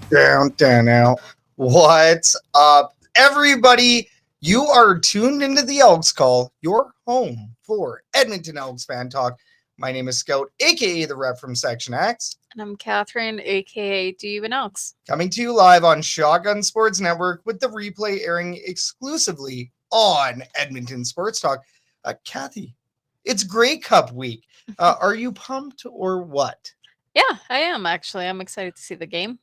Down out. What's up, everybody? You are tuned into the Elks Call, your home for Edmonton Elks fan talk. My name is Scout, aka the rep from Section X, And I'm Catherine, aka Do You Even Elks? coming to you live on Shotgun Sports Network with the replay airing exclusively on Edmonton Sports Talk. Kathy, it's Grey Cup week. Are you pumped or what? Yeah, I am actually. I'm excited to see the game.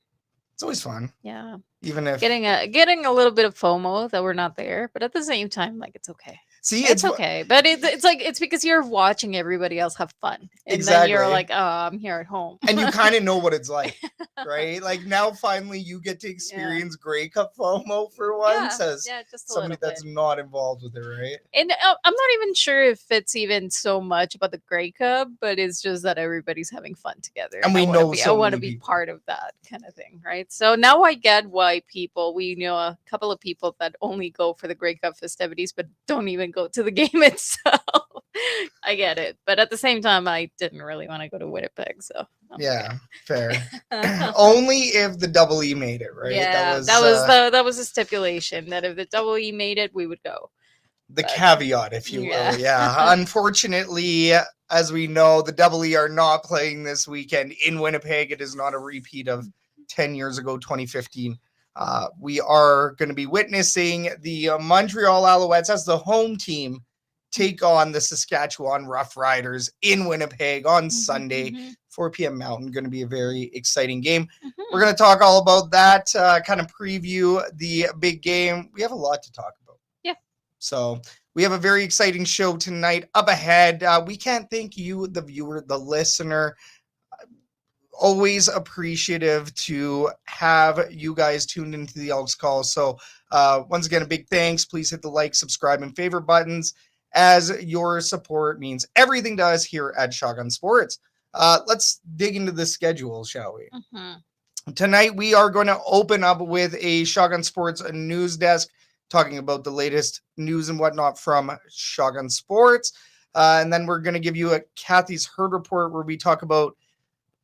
It's always fun, Yeah, even if getting a little bit of FOMO that we're not there, but at the same time, like it's okay. see It's okay, but it's because you're watching everybody else have fun, and then you're exactly. like, oh, I'm here at home, And you kind of know what it's like, right? Like now, finally, you get to yeah, experience Grey Cup FOMO for yeah, once as yeah, just a somebody little bit. that's not involved with it, right? And I'm not even sure if it's even so much about the Grey Cup, but it's just that everybody's having fun together, And and I we want to know be I so want to many be people. part of that kind of thing, right? So now I get why we know a couple of people that only go for the Grey Cup festivities, but don't even go to the game itself. I get it, but at the same time, I didn't really want to go to Winnipeg, so I'm Yeah, fair. okay. Only if the double E made it, right? Yeah, that was a stipulation that if the double E made it, we would go. The But caveat, if you yeah. will. Yeah. Unfortunately, as we know, the Double E are not playing this weekend in Winnipeg. It is not a repeat of 10 years ago, 2015. We are going to be witnessing the Montreal Alouettes as the home team take on the Saskatchewan Roughriders in Winnipeg on Sunday, 4 p.m. Mountain. Going to be a very exciting game. We're going to talk all about that, kind of preview the big game. We have a lot to talk about. Yeah. So we have a very exciting show tonight up ahead. We can't thank you, the viewer, the listener. Always appreciative to have you guys tuned into the Elks Call. So once again, a big thanks. Please hit the like, subscribe, and favorite buttons, as your support means everything to us here at Shotgun Sports. Let's dig into the schedule, shall we? Tonight, we are going to open up with a Shotgun Sports news desk talking about the latest news and whatnot from Shotgun Sports. And then we're going to give you a Kathy's Herd Report where we talk about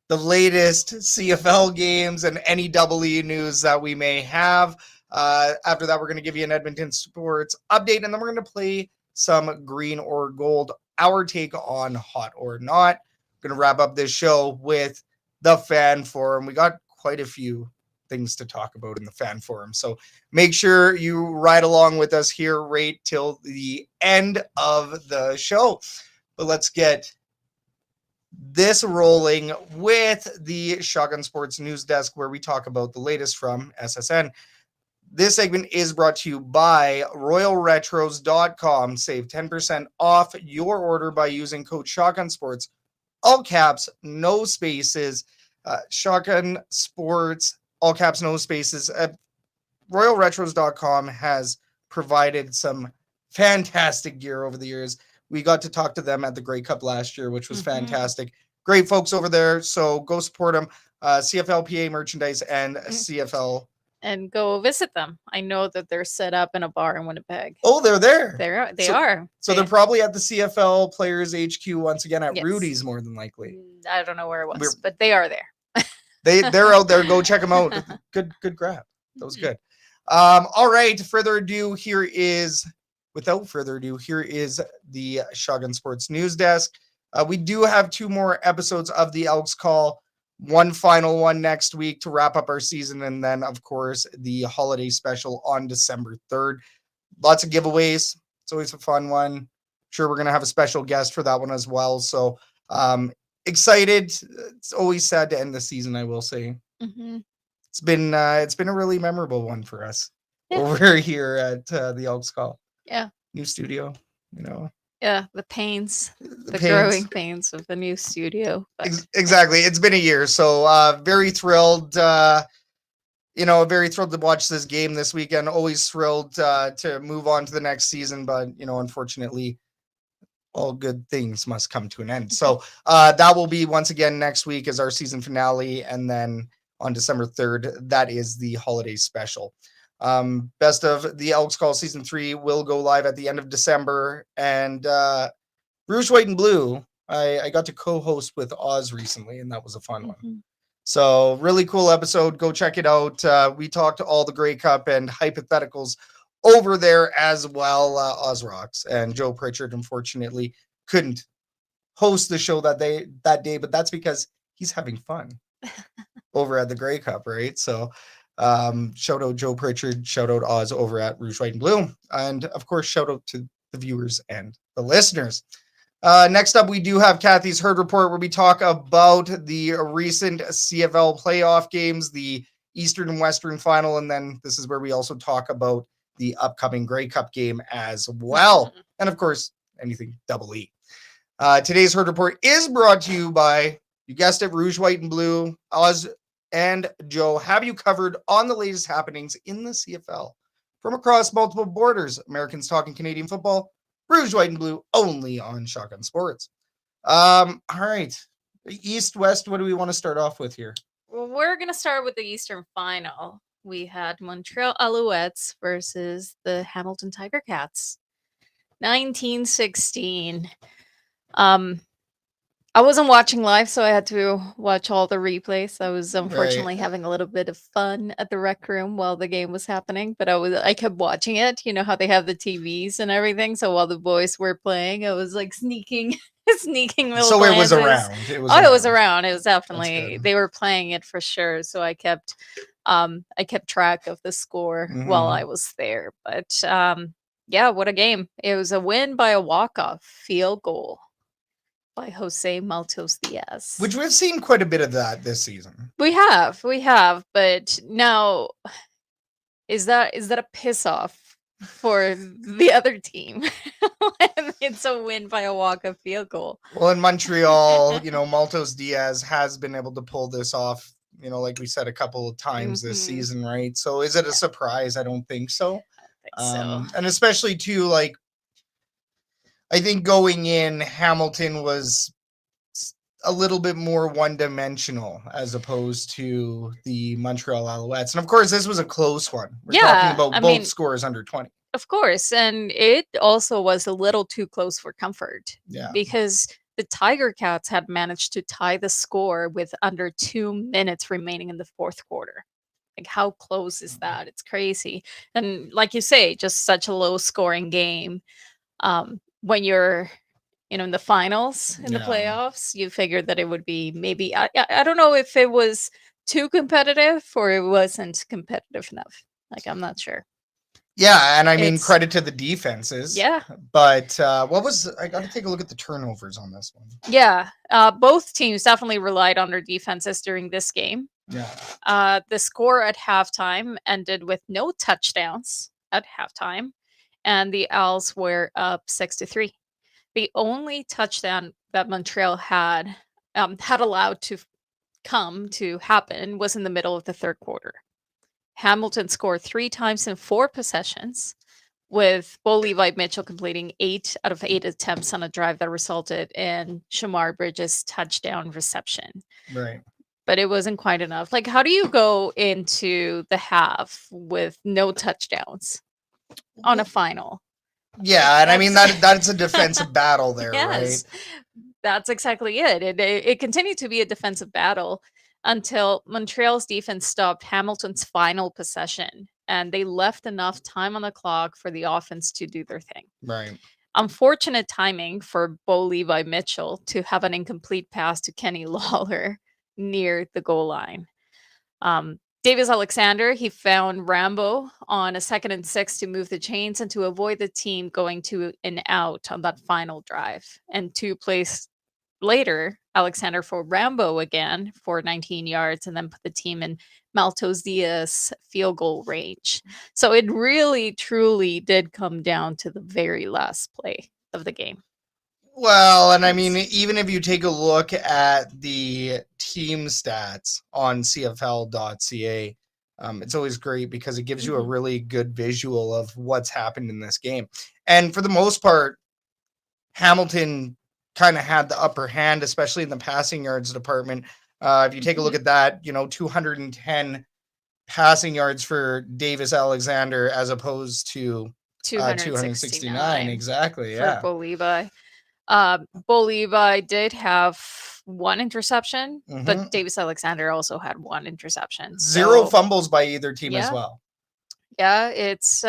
the latest CFL games and any double E news that we may have. After that, we're going to give you an Edmonton Sports update, and then we're going to play some green or gold, our take on hot or not. We're going to wrap up this show with the fan forum. We got quite a few things to talk about in the fan forum. So make sure you ride along with us here right till the end of the show. But let's get this rolling with the Shotgun Sports News Desk, where we talk about the latest from SSN. This segment is brought to you by RoyalRetros.com. Save 10% off your order by using code Shotgun Sports, all caps, no spaces. Shotgun Sports, all caps, no spaces. RoyalRetros.com has provided some fantastic gear over the years. We got to talk to them at the Grey Cup last year, which was fantastic. Great folks over there. So go support them. CFLPA merchandise and CFL. And go visit them. I know that they're set up in a bar in Winnipeg. Oh, they're there. They are. So they're probably at the CFL Players HQ once again at Yes. Rudy's, more than likely. I don't know where it was, but they are there. They're out there. Go check them out. Good grab. That was good. All right. Without further ado, here is the Shotgun Sports News Desk. We do have 2 more episodes of the Elks Call. One final one next week to wrap up our season. And then, of course, the holiday special on December 3rd. Lots of giveaways. It's always a fun one. Sure, we're going to have a special guest for that one as well. So excited. It's always sad to end the season, I will say. It's been a really memorable one for us over here at the Elks Call. Yeah. New studio, Yeah, the growing pains of the new studio. Exactly. It's been a year, so very thrilled. Very thrilled to watch this game this weekend. Always thrilled to move on to the next season, but unfortunately, all good things must come to an end. So that will be once again next week as our season finale, and then on December 3rd, that is the holiday special. Best of the Elks Call Season 3 will go live at the end of December. And Rouge, White, and Blue, I got to co-host with Oz recently, and that was a fun one. So really cool episode. Go check it out. We talked to all the Grey Cup and hypotheticals over there as well. Oz Rocks and Joe Pritchard, unfortunately, couldn't host the show that day, but that's because he's having fun over at the Grey Cup, right? So shout out Joe Pritchard, shout out Oz over at Rouge, White, and Blue, and of course, shout out to the viewers and the listeners. Next up, we do have Kathy's Herd Report, where we talk about the recent CFL playoff games, the Eastern and Western final, and then this is where we also talk about the upcoming Grey Cup game as well, and of course, anything double E. Today's Herd Report is brought to you by, you guessed it, Rouge, White, and Blue. Oz and Joe have you covered on the latest happenings in the CFL from across multiple borders. Americans talking Canadian football. Rouge, White, and Blue, only on Shotgun Sports. All right. East, West, what do we want to start off with here? Well, we're going to start with the Eastern final. We had Montreal Alouettes versus the Hamilton Tiger Cats. 1916. I wasn't watching live, so I had to watch all the replays. I was unfortunately having a little bit of fun at the rec room while the game was happening, but I kept watching it. You know how they have the TVs and everything. So while the boys were playing, I was like sneaking little So glances. It was around. It was around. It was definitely, they were playing it for sure. So I kept track of the score while I was there. But yeah, what a game. It was a win by a walk-off field goal by Jose Maltos Diaz. Which we've seen quite a bit of that this season. We have, but now is that a piss off for the other team? It's a win by a walk-off field goal. Well, in Montreal, Maltos Diaz has been able to pull this off, like we said a couple of times this season, right? So is it a surprise? I don't think so. So. And especially too, like, I think going in, Hamilton was a little bit more one-dimensional as opposed to the Montreal Alouettes. And of course, this was a close one. We're talking about both scores under 20. Of course. And it also was a little too close for comfort. Yeah. Because the Tiger Cats had managed to tie the score with under 2 minutes remaining in the fourth quarter. Like, how close is that? It's crazy. And like you say, just such a low-scoring game. When you're, in the finals, in the playoffs, you figured that it would be maybe, I don't know if it was too competitive or it wasn't competitive enough. Like, I'm not sure. Yeah, and I mean, credit to the defenses. Yeah. But I got to take a look at the turnovers on this one. Yeah. Both teams definitely relied on their defenses during this game. Yeah. The score at halftime ended with no touchdowns at halftime, and the Owls were up 6-3. The only touchdown that Montreal had allowed to happen was in the middle of the third quarter. Hamilton scored 3 times in 4 possessions, with Bo Levi Mitchell completing 8 out of 8 attempts on a drive that resulted in Shamar Bridges' touchdown reception. Right. But it wasn't quite enough. Like, how do you go into the half with no touchdowns on a final? Yeah, and I mean, that's a defensive battle there, yes, right? That's exactly it. It continued to be a defensive battle until Montreal's defense stopped Hamilton's final possession, and they left enough time on the clock for the offense to do their thing. Right. Unfortunate timing for Bo Levi Mitchell to have an incomplete pass to Kenny Lawler near the goal line. Davis Alexander, he found Rambo on a 2nd and 6 to move the chains and to avoid the team going to an out on that final drive. And 2 plays later, Alexander for Rambo again for 19 yards and then put the team in Maltos Diaz field goal range. So it really, truly did come down to the very last play of the game. Well, and I mean, even if you take a look at the team stats on CFL.ca, it's always great because it gives you a really good visual of what's happened in this game. And for the most part, Hamilton kind of had the upper hand, especially in the passing yards department. If you take a look at that, 210 passing yards for Davis Alexander as opposed to 269. Exactly. Yeah. For Bo Levi. Bo Levi did have one interception, Mhm. but Davis Alexander also had one interception. 0 So, fumbles by either team as yeah. well. yeah, it's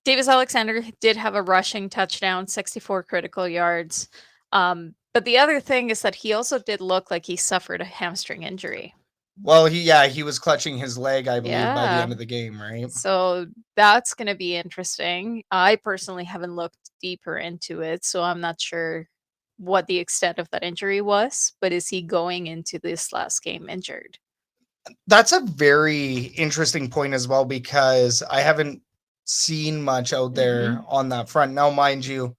Davis Alexander did have a rushing touchdown, 64 critical yards. But the other thing is that he also did look like he suffered a hamstring injury. Well, he was clutching his leg, I believe, by the Yeah. end of the game, right? So that's going to be interesting. I personally haven't looked deeper into it, so I'm not sure what the extent of that injury was, but is he going into this last game injured? That's a very interesting point as well, because I haven't seen much out there on that front. Now, mind you,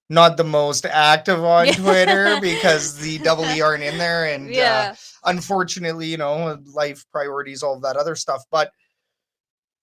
not the most active on Yeah. Twitter because the double E aren't in there, and Yeah. unfortunately, life priorities, all of that other stuff. But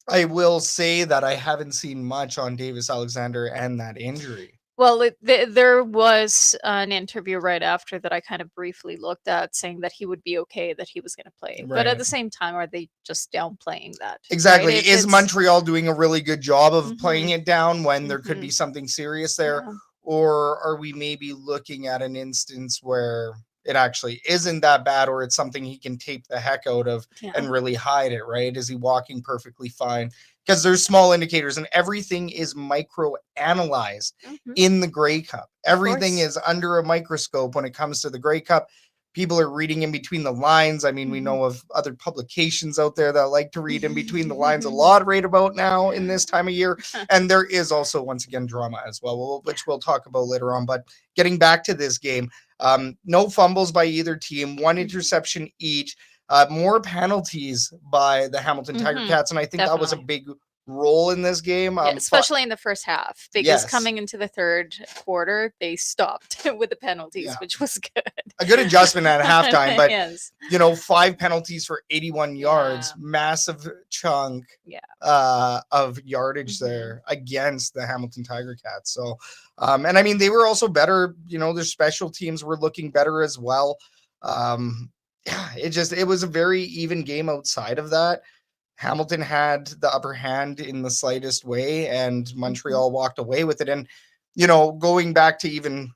I will say that I haven't seen much on Davis Alexander and that injury. Well, there was an interview right after that I kind of briefly looked at saying that he would be okay, that he was going to play. But at Right. the same time, are they just downplaying that? Exactly. Right? Is Montreal doing a really good job of playing Mhm. it down when there could Mhm. be something serious there? Yeah. Or are we maybe looking at an instance where it actually isn't that bad, or it's something he can tape the heck out of Yeah. and really hide it, right? Is he walking perfectly fine? Because there's small indicators, and everything is micro analyzed Mhm. in the Grey Cup. Everything course. is under a microscope when it comes to the Grey Cup. People are reading in between the lines. I mean, we Mhm. know of other publications out there that like to read in between the lines a lot right about now in this time of year. And there is also, once again, drama as well, which we'll talk about later on. But getting back to this game, no fumbles by either team, one interception each, more penalties by the Hamilton Tiger Mhm. Cats. And I think that was a Definitely. big role in this game. Yeah, especially in the first half, because Yes. coming into the third quarter, they stopped with the penalties, Yeah. which was good. A good adjustment at halftime, but Yes. 5 penalties for 81 yards, Yeah. massive chunk Yeah. of yardage Mhm. there against the Hamilton Tiger Cats. So, and I mean, they were also better, their special teams were looking better as well. Yeah, it was a very even game outside of that. Hamilton had the upper hand in the slightest way, and Montreal walked away with it. And, going back to even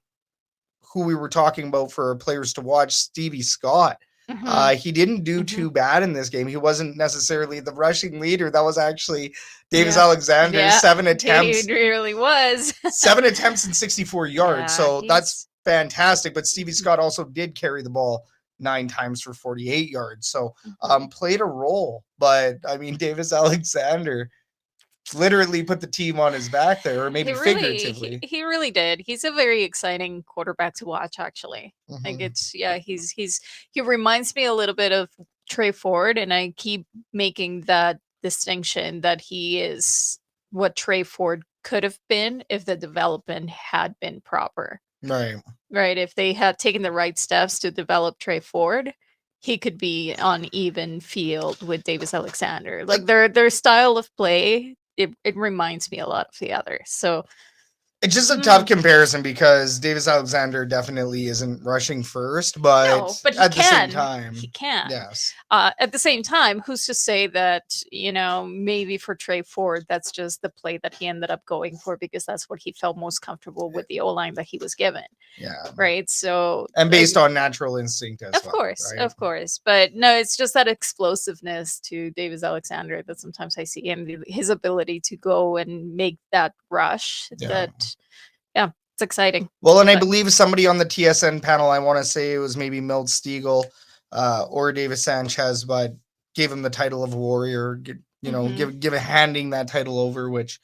who we were talking about for players to watch, Stevie Scott. Mhm. He didn't do too bad in this game. He wasn't necessarily the rushing leader. That was actually Davis Yeah. Alexander, Yeah. 7 attempts. He really was. 7 attempts and 64 yards. Yeah, So that's he's fantastic. But Stevie Scott also did carry the ball 9 times for 48 yards. So played a role. But I mean, Davis Alexander literally put the team on his back there, or maybe figuratively. He really did. He's a very exciting quarterback to watch, actually. Like he reminds me a little bit of Trey Ford, and I keep making that distinction that he is what Trey Ford could have been if the development had been proper. Right. Right. If they had taken the right steps to develop Trey Ford, he could be on even field with Davis Alexander. Like their style of play, it reminds me a lot of the others. So it's just a tough comparison because Davis Alexander definitely isn't rushing first, but, no, but at the same time, he can. yes. At the same time, who's to say that, maybe for Trey Ford, that's just the play that he ended up going for because that's what he felt most comfortable with the O-line that he was given. Yeah. Right. So, and based on natural instinct as of well. course, right? of course. But no, it's just that explosiveness to Davis Alexander that sometimes I see, and his ability to go and make that rush yeah, it's exciting. Well, and I believe somebody on the TSN panel, I want to say it was maybe Milt Stiegel or Davis Sanchez, but gave him the title of warrior, handing that title over, which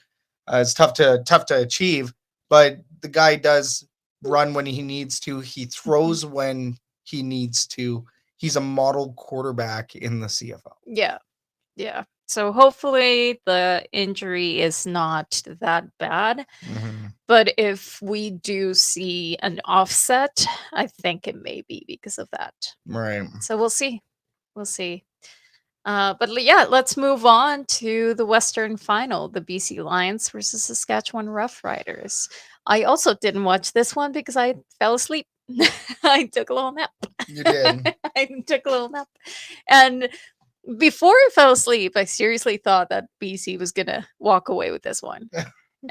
is tough to achieve. But the guy does run when he needs to. He throws when he needs to. He's a model quarterback in the CFL. Yeah. Yeah. So hopefully the injury is not that bad. But if we do see an offset, I think it may be because of that. Right. So we'll see. We'll see. But yeah, let's move on to the Western Final, the BC Lions versus Saskatchewan Roughriders. I also didn't watch this one because I fell asleep. I took a little nap. You did. I took a little nap. And before I fell asleep, I seriously thought that BC was going to walk away with this one.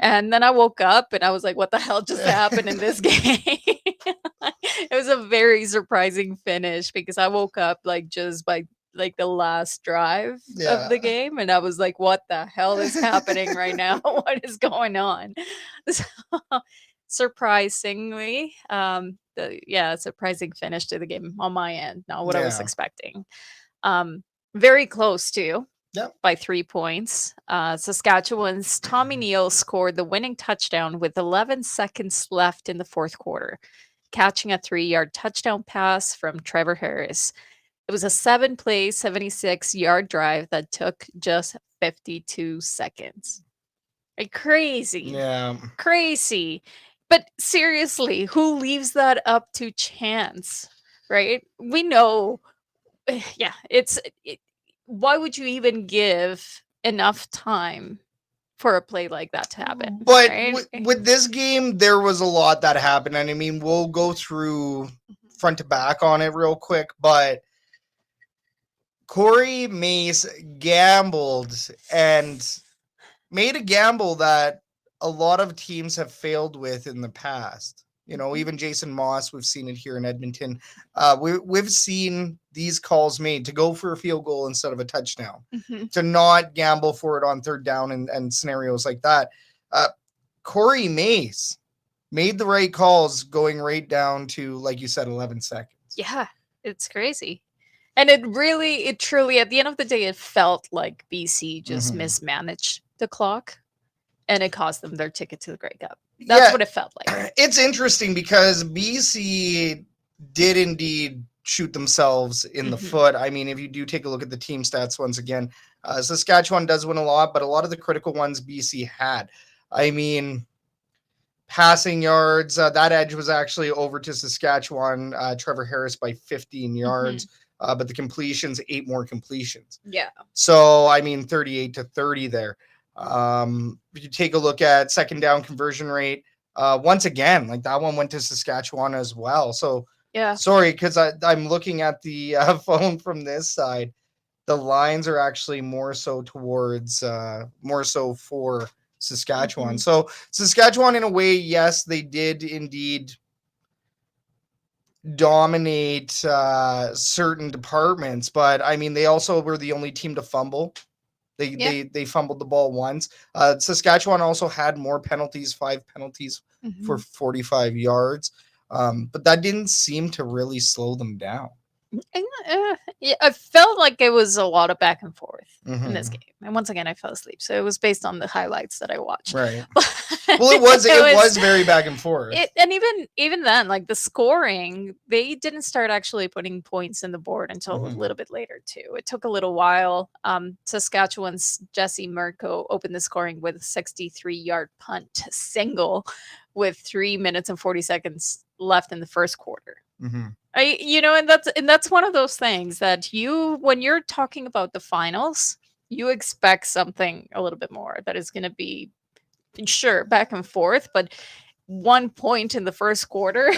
And then I woke up and I was like, what the hell just happened in this game? It was a very surprising finish because I woke up like just by like the last drive of the game and I was like, what the hell is happening right now? What is going on? So, surprisingly, surprising finish to the game on my end, not what I was Yeah. expecting. Very close too. Yep. By 3 points. Saskatchewan's Tommy Neal scored the winning touchdown with 11 seconds left in the fourth quarter, catching a 3-yard touchdown pass from Trevor Harris. It was a 7-play, 76-yard drive that took just 52 seconds. Like crazy. Yeah. Crazy. But seriously, who leaves that up to chance? Right? We know. Yeah, why would you even give enough time for a play like that to happen? But right? with this game, there was a lot that happened. And I mean, we'll go through front to back on it real quick. But Corey Mace gambled and made a gamble that a lot of teams have failed with in the past. You know, even Jason Moss, we've seen it here in Edmonton. We've seen these calls made to go for a field goal instead of a touchdown, to not gamble for it on third down and scenarios like that. Corey Mace made the right calls going right down to, like you said, 11 seconds. Yeah, it's crazy. And it truly, at the end of the day, it felt like BC just mismanaged the clock and it cost them their ticket to the Grey Cup. That's what it felt like. It's interesting because BC did indeed shoot themselves in the foot. I mean, if you do take a look at the team stats once again, Saskatchewan does win a lot, but a lot of the critical ones BC had. I mean, passing yards, that edge was actually over to Saskatchewan, Trevor Harris by 15 yards, but the completions, 8 more completions. Yeah. So, I mean, 38-30 there. If you take a look at second down conversion rate, once again, like that one went to Saskatchewan as well. So yeah, sorry, because I'm looking at the phone from this side. The lines are actually more so towards more so for Saskatchewan. So Saskatchewan, in a way, yes, they did indeed dominate certain departments, but I mean, they also were the only team to fumble. They fumbled the ball once. Saskatchewan also had more penalties, 5 penalties for 45 yards. But that didn't seem to really slow them down. I felt like it was a lot of back and forth in this game. And once again, I fell asleep. So it was based on the highlights that I watched. Right. Well, it was very back and forth. And even then, like the scoring, they didn't start actually putting points in the board until a little bit later too. It took a little while. Saskatchewan's Jesse Mirko opened the scoring with a 63-yard punt single with 3 minutes and 40 seconds left in the first quarter. And that's one of those things that when you're talking about the finals, you expect something a little bit more that is going to be sure back and forth, but 1 point in the first quarter,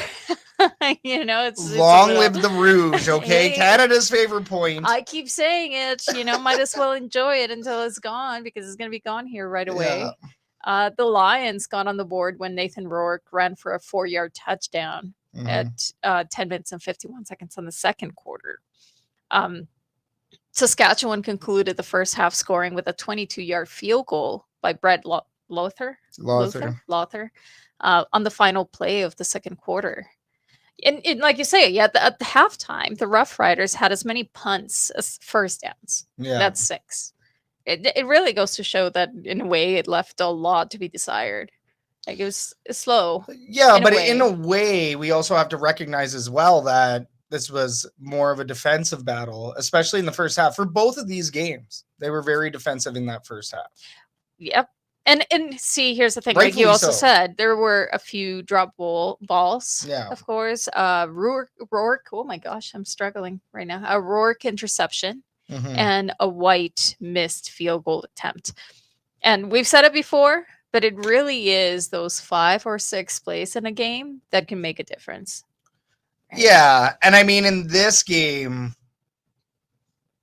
it's long live the Rouge. Okay, Canada's favorite point. I keep saying it, might as well enjoy it until it's gone because it's going to be gone here right away. The Lions got on the board when Nathan Rourke ran for a 4-yard touchdown at 10 minutes and 51 seconds on the second quarter. Saskatchewan concluded the first half scoring with a 22-yard field goal by Brett Lothar on the final play of the second quarter. And like you say, at the halftime, the Rough Riders had as many punts as first downs. Yeah. That's 6. It really goes to show that, in a way, it left a lot to be desired. Like, it was slow. Yeah, but in a way, we also have to recognize as well that this was more of a defensive battle, especially in the first half. For both of these games, they were very defensive in that first half. Yep. And see, here's the thing. Rightfully, like you also said, there were a few drop balls, of course. Rourke, oh my gosh, I'm struggling right now. A Rourke interception and a White missed field goal attempt. And we've said it before, but it really is those 5 or 6 plays in a game that can make a difference. Right? Yeah, and I mean, in this game,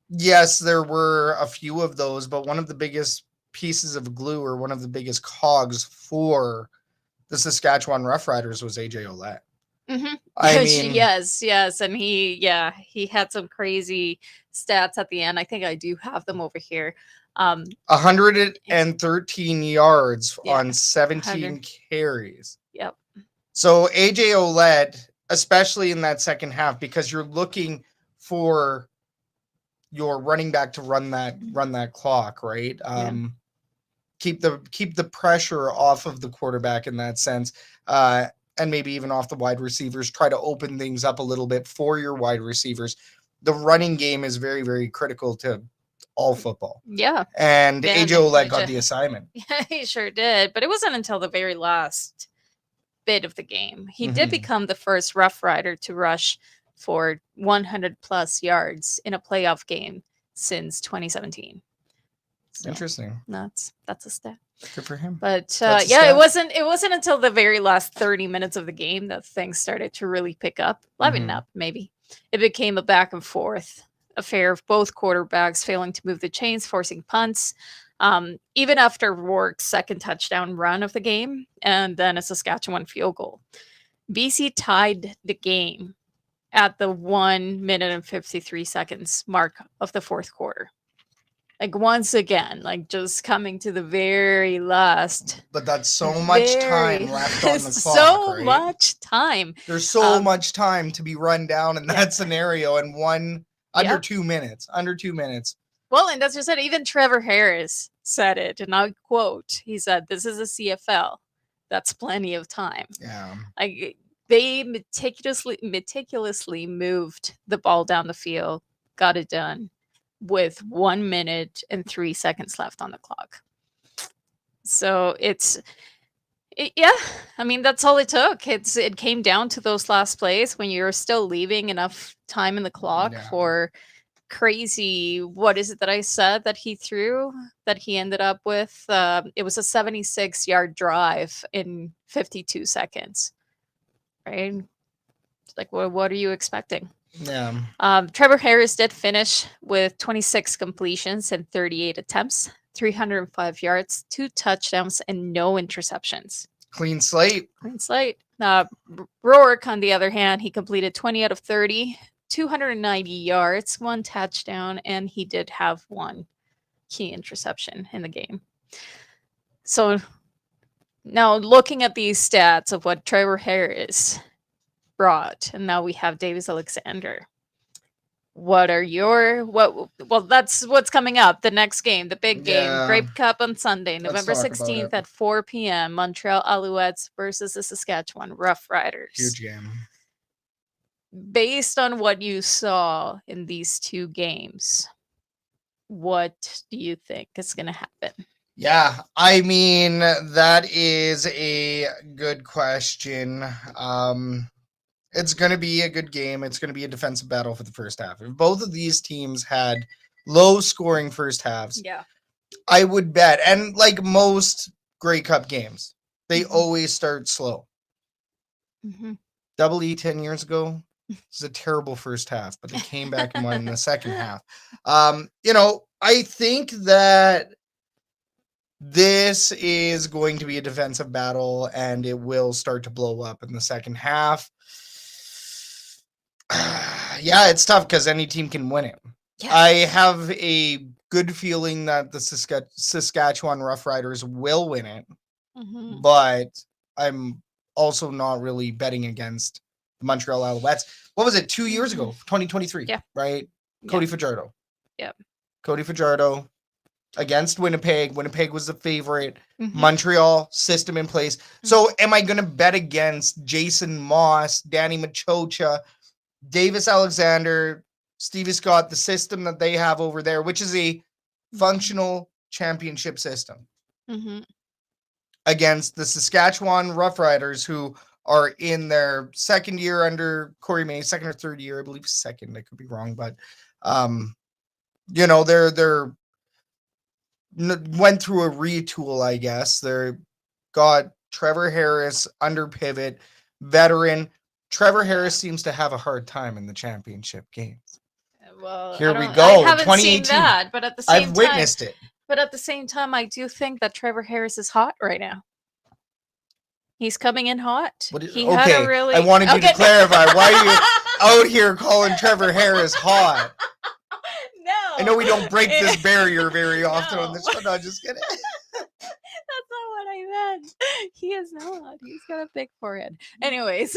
yes, there were a few of those, but one of the biggest pieces of glue or one of the biggest cogs for the Saskatchewan Roughriders was AJ Ouellette. Mm-hmm. I mean, yes, and he had some crazy stats at the end. I think I do have them over here. 113 yards Yeah, on 17 100. carries. Yep. So AJ Ouellette, especially in that second half, because you're looking for your running back to run that clock, right? Keep the pressure off of the quarterback in that sense, and maybe even off the wide receivers. Try to open things up a little bit for your wide receivers. The running game is very, very critical to all football. Yeah. And AJ Ouellette got the assignment. Yeah, he sure did. But it wasn't until the very last bit of the game. He did become the first Rough Rider to rush for 100 plus yards in a playoff game since 2017. So, interesting. That's a stat. Good for him. But it wasn't until the very last 30 minutes of the game that things started to really pick up, liven up. Maybe it became a back and forth affair of both quarterbacks failing to move the chains, forcing punts. Even after Rourke's second touchdown run of the game, and then a Saskatchewan field goal, BC tied the game at the 1 minute and 53 seconds mark of the fourth quarter. Like, once again, like, just coming to the very last. But that's so much time left on the clock. So right? much time. There's so much time to be run down in that scenario, and under 2 minutes. Under 2 minutes. Well, and that's just it. Even Trevor Harris said it, and I quote, he said, "This is a CFL. That's plenty of time." Yeah. Like, they meticulously moved the ball down the field, got it done with 1 minute and 3 seconds left on the clock. So I mean, that's all it took. It came down to those last plays when you're still leaving enough time in the clock for crazy. What is it that I said that he threw that he ended up with? It was a 76-yard drive in 52 seconds. Right? Like, what are you expecting? Yeah. Trevor Harris did finish with 26 completions and 38 attempts, 305 yards, 2 touchdowns, and no interceptions. Clean slate. Rourke, on the other hand, he completed 20 out of 30, 290 yards, 1 touchdown, and he did have 1 key interception in the game. So now, looking at these stats of what Trevor Harris brought, and now we have Davis Alexander. Well, that's what's coming up. The next game, the big game, Grape Cup on Sunday, November 16th at 4 p.m. Montreal Alouettes versus the Saskatchewan Roughriders. Huge game. Based on what you saw in these two games, what do you think is going to happen? Yeah, I mean, that is a good question. It's going to be a good game. It's going to be a defensive battle for the first half. If both of these teams had low-scoring first halves, I would bet, and like most Grey Cup games, they always start slow. Double E 10 years ago was a terrible first half, but they came back and won in the second half. I think that this is going to be a defensive battle, and it will start to blow up in the second half. It's tough because any team can win it. Yeah. I have a good feeling that the Saskatchewan Roughriders will win it, but I'm also not really betting against the Montreal Alouettes. What was it, 2 years ago? 2023, right? Cody Fajardo. Cody Fajardo against Winnipeg. Winnipeg was the favorite. Montreal, system in place. So am I going to bet against Jason Moss, Danny Machocha, Davis Alexander, Stevie Scott, the system that they have over there, which is a functional championship system, against the Saskatchewan Roughriders, who are in their second year under Corey May, second or third year, I believe second. I could be wrong, but they're went through a retool, I guess. They're got Trevor Harris under pivot, veteran. Trevor Harris seems to have a hard time in the championship games. Well, here we go. I haven't seen that, but at the same time, I've witnessed it. But at the same time, I do think that Trevor Harris is hot right now. He's coming in hot. He had a really. I wanted you to clarify. Why are you out here calling Trevor Harris hot? No. I know we don't break this barrier very often on this show. No, just kidding. That's not what I meant. He is not. He's got a big forehead. Anyways.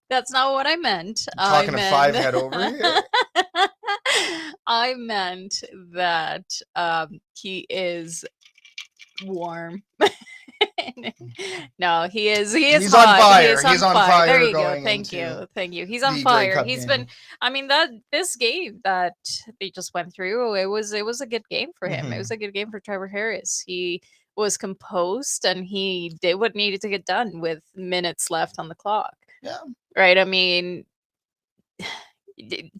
That's not what I meant. Talking a 5-head over here. I meant that he is warm. No, he is. He's hot. On fire. He's on fire. There you go. Thank you. He's on fire. He's been. I mean, this game that they just went through, it was a good game for him. It was a good game for Trevor Harris. He was composed and he did what needed to get done with minutes left on the clock. Yeah. Right. I mean,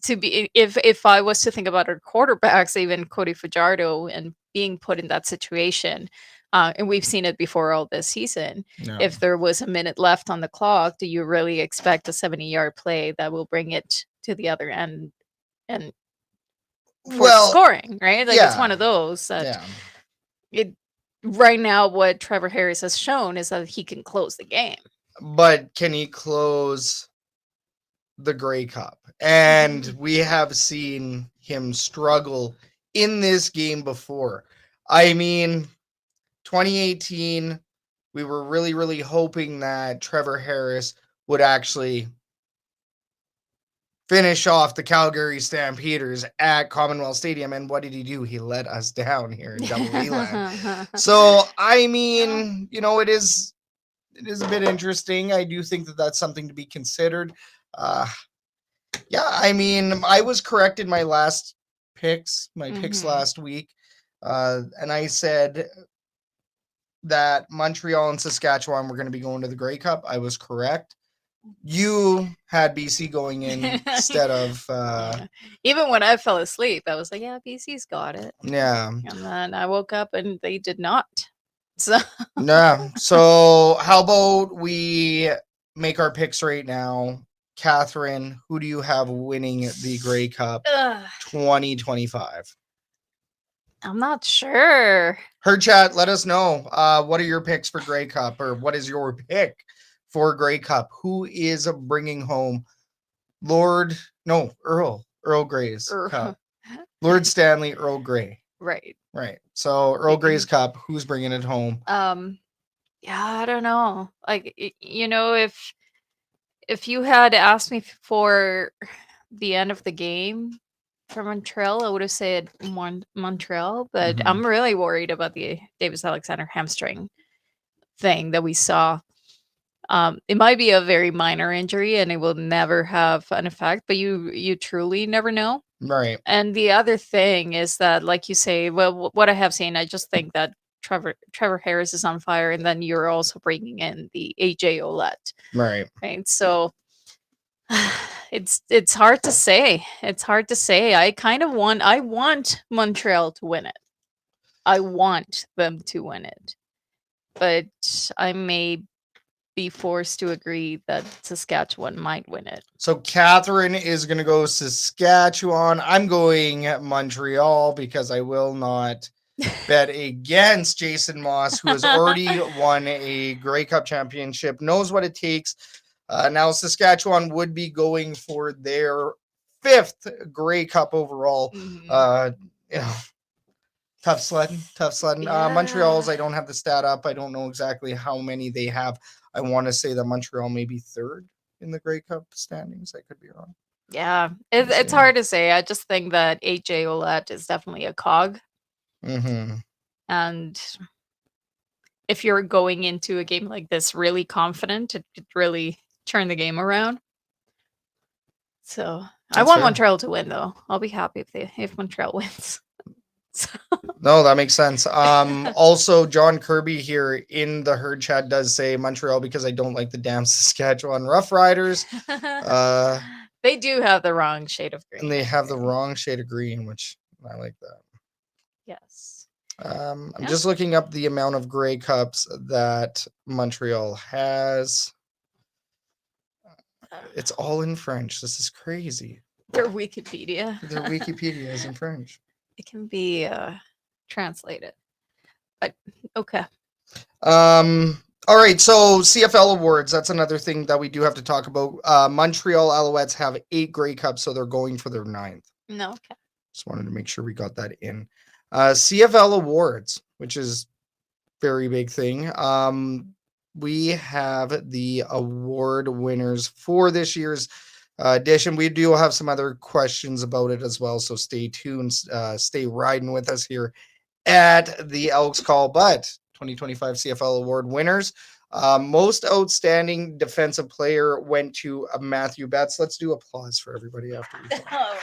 to be if I was to think about our quarterbacks, even Cody Fajardo, and being put in that situation. And we've seen it before all this season. No. If there was a minute left on the clock, do you really expect a 70-yard play that will bring it to the other end and for scoring, right? Like it's one of those that right now what Trevor Harris has shown is that he can close the game. But can he close the Grey Cup? And we have seen him struggle in this game before. I mean, 2018, we were really, really hoping that Trevor Harris would actually finish off the Calgary Stampeders at Commonwealth Stadium. And what did he do? He let us down here in Double Eland. So, I mean, you know, it is a bit interesting. I do think that that's something to be considered. Yeah, I mean, I was correct in my last picks, picks last week. And I said that Montreal and Saskatchewan were going to be going to the Grey Cup. I was correct. You had BC going in instead of... Even when I fell asleep, I was like, yeah, BC's got it. Yeah. And then I woke up and they did not. So... Yeah. So how about we make our picks right now? Catherine, who do you have winning the Grey Cup 2025? I'm not sure. Her chat, let us know. What are your picks for Grey Cup, or what is your pick for Grey Cup? Who is bringing home Earl Grey's Cup? Lord Stanley, Earl Grey. Right. So Earl Grey's Cup, who's bringing it home? Yeah, I don't know. Like, you know, if you had asked me for the end of the game for Montreal, I would have said Montreal, but I'm really worried about the Davis Alexander hamstring thing that we saw. It might be a very minor injury and it will never have an effect, but you truly never know. Right. And the other thing is that, like you say, well, what I have seen, I just think that Trevor Harris is on fire, and then you're also bringing in the AJ Ouellette. Right. So it's hard to say. I want Montreal to win it. I want them to win it. But I may be forced to agree that Saskatchewan might win it. So Catherine is going to go Saskatchewan. I'm going Montreal because I will not bet against Jason Moss, who has already won a Grey Cup championship, knows what it takes. Now Saskatchewan would be going for their 5th Grey Cup overall. Tough sledding. Yeah. Montreal's, I don't have the stat up. I don't know exactly how many they have. I want to say that Montreal may be 3rd in the Grey Cup standings. I could be wrong. Yeah, it's hard to say. I just think that AJ Ouellette is definitely a cog. And if you're going into a game like this really confident, it could really turn the game around. So I want Montreal to win, though. I'll be happy if Montreal wins. No, that makes sense. Also, John Kirby here in the herd chat does say Montreal because I don't like the damn Saskatchewan Roughriders. They do have the wrong shade of green. And they have the wrong shade of green, which I like that. Yes. I'm just looking up the amount of Grey Cups that Montreal has. It's all in French. This is crazy. Their Wikipedia. Their Wikipedia is in French. It can be translated. But okay. All right, so CFL awards, that's another thing that we do have to talk about. Montreal Alouettes have 8 Grey Cups, so they're going for their 9th. No, okay. Just wanted to make sure we got that in. CFL awards, which is very big thing. We have the award winners for this year's edition. We do have some other questions about it as well, so stay tuned. Stay riding with us here at the Elks Call. But 2025 CFL award winners. Most outstanding defensive player went to Matthew Betts. Let's do applause for everybody after we Oh my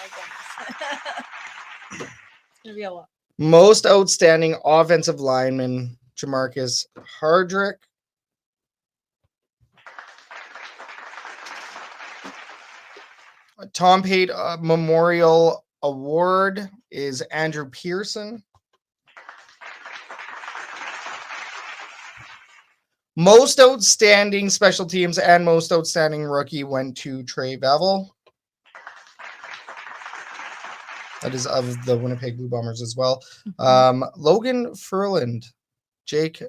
goodness. It's gonna be a lot. Most outstanding offensive lineman, Jamarcus Hardrick. Tom Pate Memorial Award is Andrew Pearson. Most outstanding special teams and most outstanding rookie went to Trey Bevel. That is of the Winnipeg Blue Bombers as well. Logan Furland, Jake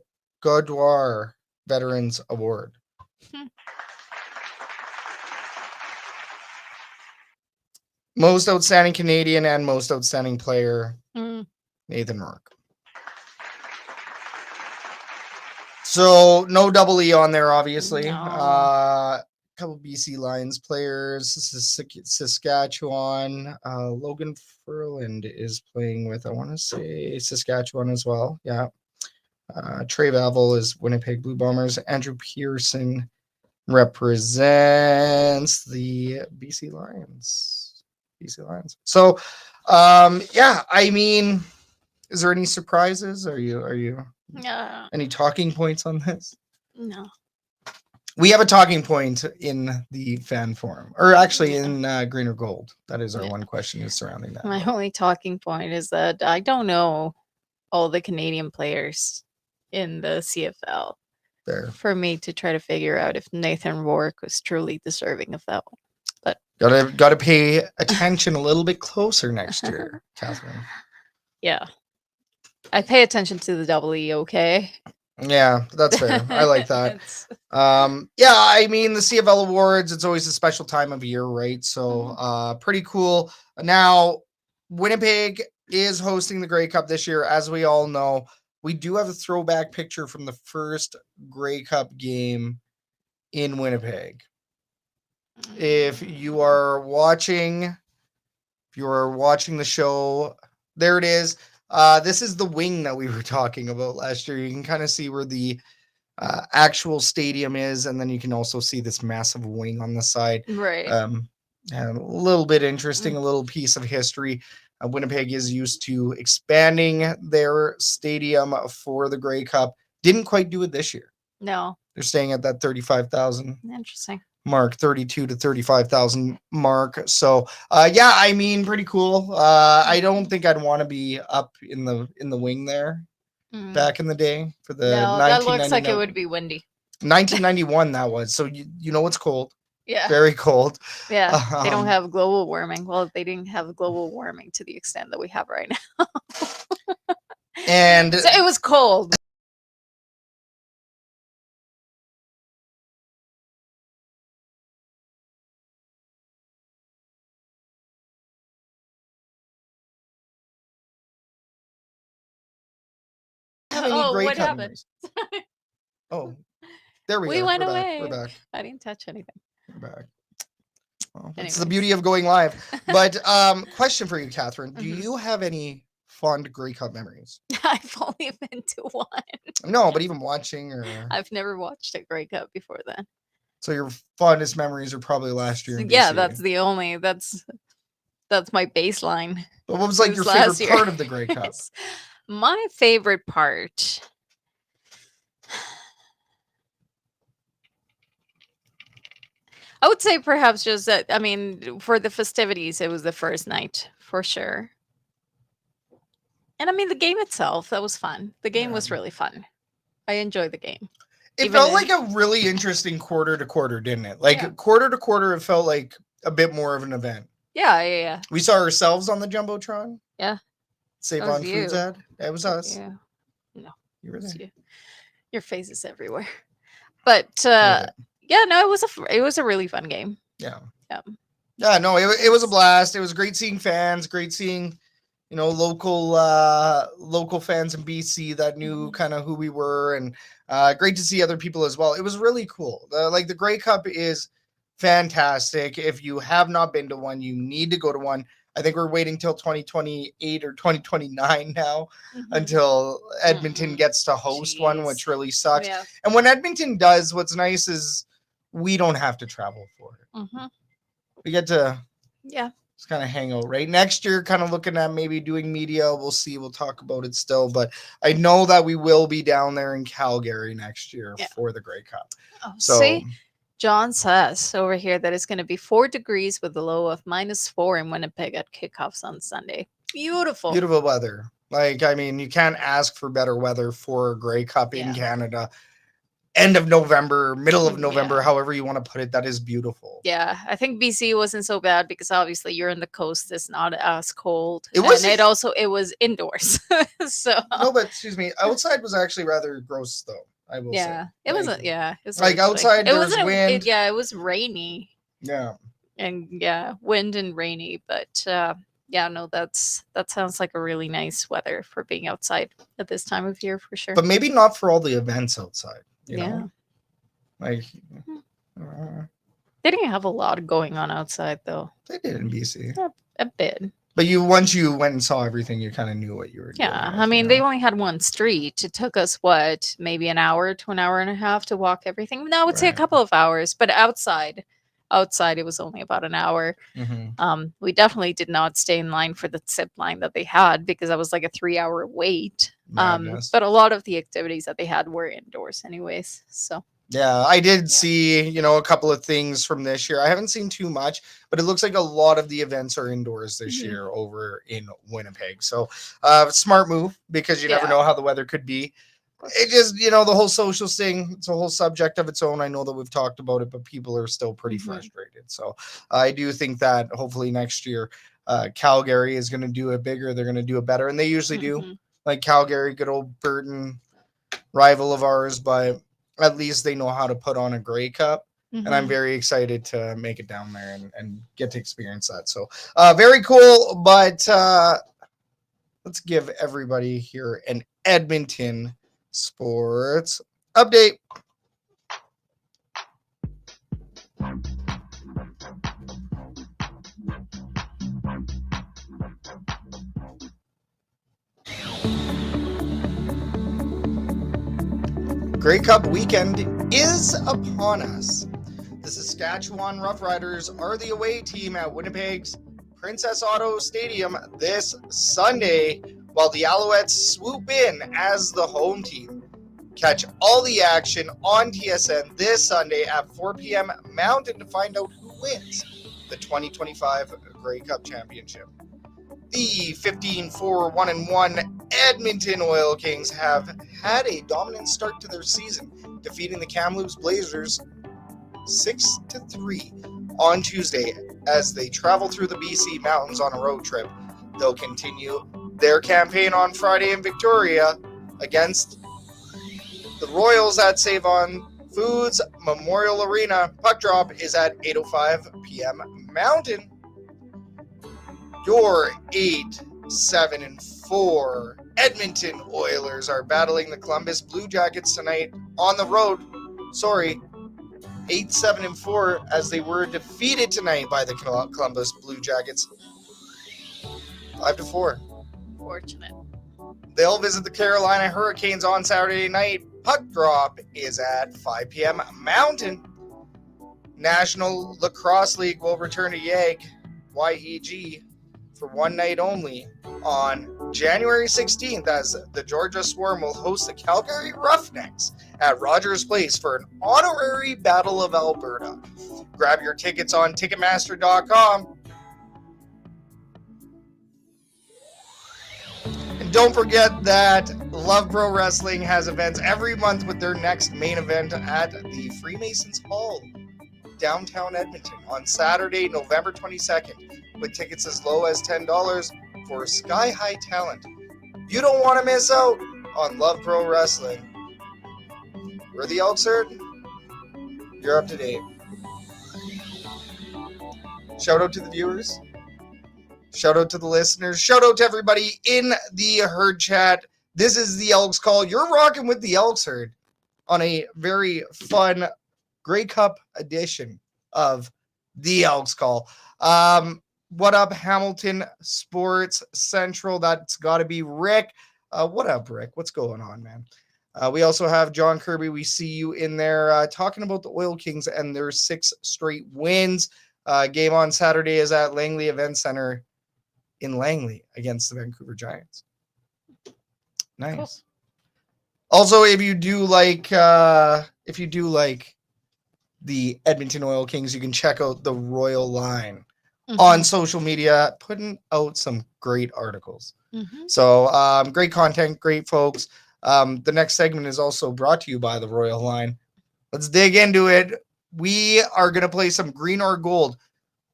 Godwar Veterans Award. Most outstanding Canadian and most outstanding player, Nathan Rourke. So no double E on there, obviously. No. Couple BC Lions players. Saskatchewan. Logan Furland is playing with, I want to say, Saskatchewan as well. Yeah. Trey Bavel is Winnipeg Blue Bombers. Andrew Pearson represents the BC Lions. So, yeah, I mean, is there any surprises? Are you any talking points on this? No. We have a talking point in the fan forum, or actually in Green or Gold. That is our one question is surrounding that. My only talking point is that I don't know all the Canadian players in the CFL. There. For me to try to figure out if Nathan Rourke was truly deserving of that one. But gotta pay attention a little bit closer next year, Catherine. Yeah. I pay attention to the double E, okay? Yeah, that's fair. I like that. Yeah, I mean the CFL awards, it's always a special time of year, right? So pretty cool. Now, Winnipeg is hosting the Grey Cup this year, as we all know. We do have a throwback picture from the first Grey Cup game in Winnipeg. If you are watching the show, there it is. This is the wing that we were talking about last year. You can kind of see where the actual stadium is, and then you can also see this massive wing on the side. Right. And a little bit interesting, a little piece of history. Winnipeg is used to expanding their stadium for the Grey Cup. Didn't quite do it this year. No. They're staying at that 35,000. Interesting. Mark, 32 to 35,000 mark. So yeah, I mean, pretty cool. I don't think I'd want to be up in the wing there back in the day for the that looks like it would be windy. 1991 that was. So you know it's cold. Yeah. Very cold. Yeah. They don't have global warming. Well, they didn't have global warming to the extent that we have right now. And so it was cold. What happened? Oh, there we go. We went away. We're back. I didn't touch anything. We're back. Well, it's the beauty of going live. But question for you, Catherine. Do you have any fond Grey Cup memories? I've only been to one. No, but even watching or I've never watched a Grey Cup before then. So your fondest memories are probably last year. Yeah, that's the only that's my baseline. But what was like your favorite part of the Grey Cup? My favorite part. I would say perhaps just that, I mean, for the festivities, it was the first night, for sure. And I mean, the game itself, that was fun. The game was really fun. I enjoyed the game. It felt like a really interesting quarter to quarter, didn't it? Like quarter to quarter, it felt like a bit more of an event. Yeah. We saw ourselves on the Jumbotron. Yeah. Save That was on Foods you. ad? That was us. Yeah. No, You were it was there. you. Your face is everywhere. But You were there. yeah, no, it was a really fun game. Yeah. Yeah. Yeah, no, it was a blast. It was great seeing fans, great seeing, local fans in BC that knew kind of who we were, and great to see other people as well. It was really cool. The Grey Cup is fantastic. If you have not been to one, you need to go to one. I think we're waiting till 2028 or 2029 now until Edmonton gets to host one, which really sucks. Yeah. And when Edmonton does, what's nice is we don't have to travel for it. We get to just kind of hang out. Right, next year, kind of looking at maybe doing media. We'll see. We'll talk about it still, but I know that we will be down there in Calgary next year for the Grey Cup. Oh, So see, John says over here that it's going to be 4 degrees with a low of -4 in Winnipeg at kickoffs on Sunday. Beautiful. Beautiful weather. I mean, you can't ask for better weather for a Grey Cup in Canada. End of November, middle of November, however you want to put it, that is beautiful. Yeah, I think BC wasn't so bad because obviously you're in the coast. It's not as cold. It was indoors. So no, but excuse me, outside was actually rather gross though. I will say. It wasn't. Yeah, it was like outside. There was wind. It was rainy. Yeah. And wind and rainy, but no, that sounds like a really nice weather for being outside at this time of year for sure. But maybe not for all the events outside. You know? They didn't have a lot going on outside though. They did in BC. A bit. But once you went and saw everything, you kind of knew what you were doing. Yeah, I mean, they only had one street. It took us maybe an hour to an hour and a half to walk everything. No, I would say a couple of hours, but outside it was only about an hour. We definitely did not stay in line for the zip line that they had because that was like a 3-hour wait. But a lot of the activities that they had were indoors anyways. So yeah, I did see, a couple of things from this year. I haven't seen too much, but it looks like a lot of the events are indoors this year over in Winnipeg. So smart move because you never know how the weather could be. It just, the whole social thing, it's a whole subject of its own. I know that we've talked about it, but people are still pretty frustrated. So I do think that hopefully next year, Calgary is going to do it bigger. They're going to do it better. And they usually do. Like Calgary, good old Burton, rival of ours, but at least they know how to put on a Grey Cup. And I'm very excited to make it down there and get to experience that. So very cool. But let's give everybody here an Edmonton Sports update. Grey Cup weekend is upon us. The Saskatchewan Roughriders are the away team at Winnipeg's Princess Auto Stadium this Sunday, while the Alouettes swoop in as the home team. Catch all the action on TSN this Sunday at 4 p.m. Mountain to find out who wins the 2025 Grey Cup Championship. The 15-4-1-1 Edmonton Oil Kings have had a dominant start to their season, defeating the Kamloops Blazers 6-3 on Tuesday as they travel through the BC mountains on a road trip. They'll continue their campaign on Friday in Victoria against the Royals at Save On Foods Memorial Arena. Puck drop is at 8:05 p.m. Mountain. Your 8-7-4 Edmonton Oilers are battling the Columbus Blue Jackets tonight on the road. 8-7-4 as they were defeated tonight by the Columbus Blue Jackets 5-4. Fortunate. They'll visit the Carolina Hurricanes on Saturday night. Puck drop is at 5 p.m. Mountain. National Lacrosse League will return to YEG for one night only on January 16th as the Georgia Swarm will host the Calgary Roughnecks at Rogers Place for an honorary Battle of Alberta. Grab your tickets on Ticketmaster.com. And don't forget that Love Pro Wrestling has events every month with their next main event at the Freemasons Hall, downtown Edmonton, on Saturday, November 22nd, with tickets as low as $10. for sky-high talent. You don't want to miss out on Love Pro Wrestling. We're the Elks Herd. You're up to date. Shout out to the viewers. Shout out to the listeners. Shout out to everybody in the herd chat. This is the Elks Call. You're rocking with the Elks Herd on a very fun Grey Cup edition of the Elks Call. What up, Hamilton Sports Central? That's got to be Rick. What up, Rick? What's going on, man? We also have John Kirby. We see you in there talking about the Oil Kings and their 6 straight wins. Game on Saturday is at Langley Event Center in Langley against the Vancouver Giants. Nice. Cool. Also, if you do like the Edmonton Oil Kings, you can check out the Royal Line on social media, putting out some great articles. So great content, great folks. The next segment is also brought to you by the Royal Line. Let's dig into it. We are going to play some Green or Gold.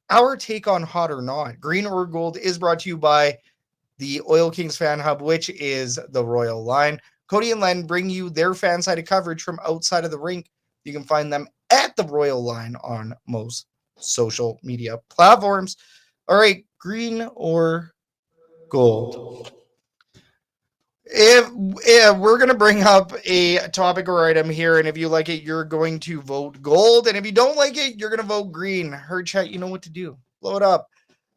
Our take on Hot or Not. Green or Gold is brought to you by the Oil Kings Fan Hub, which is the Royal Line. Cody and Len bring you their fan-sided coverage from outside of the rink. You can find them at the Royal Line on most social media platforms. All right, Green or Gold. If we're going to bring up a topic or item here, and if you like it, you're going to vote gold. And if you don't like it, you're going to vote green. Herd chat, you know what to do. Blow it up.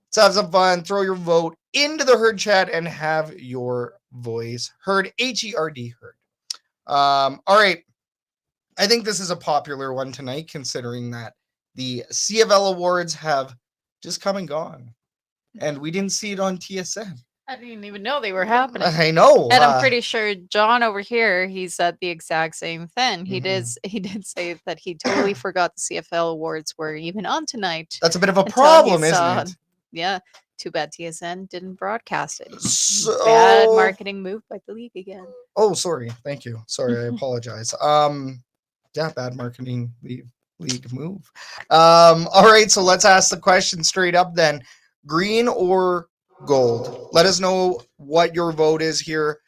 Let's have some fun. Throw your vote into the herd chat and have your voice heard. H-E-R-D, heard. All right. I think this is a popular one tonight, considering that the CFL awards have just come and gone. And we didn't see it on TSN. I didn't even know they were happening. I know. And I'm pretty sure John over here, he said the exact same thing. He did say that he totally forgot the CFL awards were even on tonight. That's a bit of a problem, isn't it? Yeah. Too bad TSN didn't broadcast it. So, bad marketing move by the league again. Oh, sorry. Thank you. Sorry, I apologize. Yeah, bad marketing league move. All right, so let's ask the question straight up then. Green or gold? Let us know what your vote is here.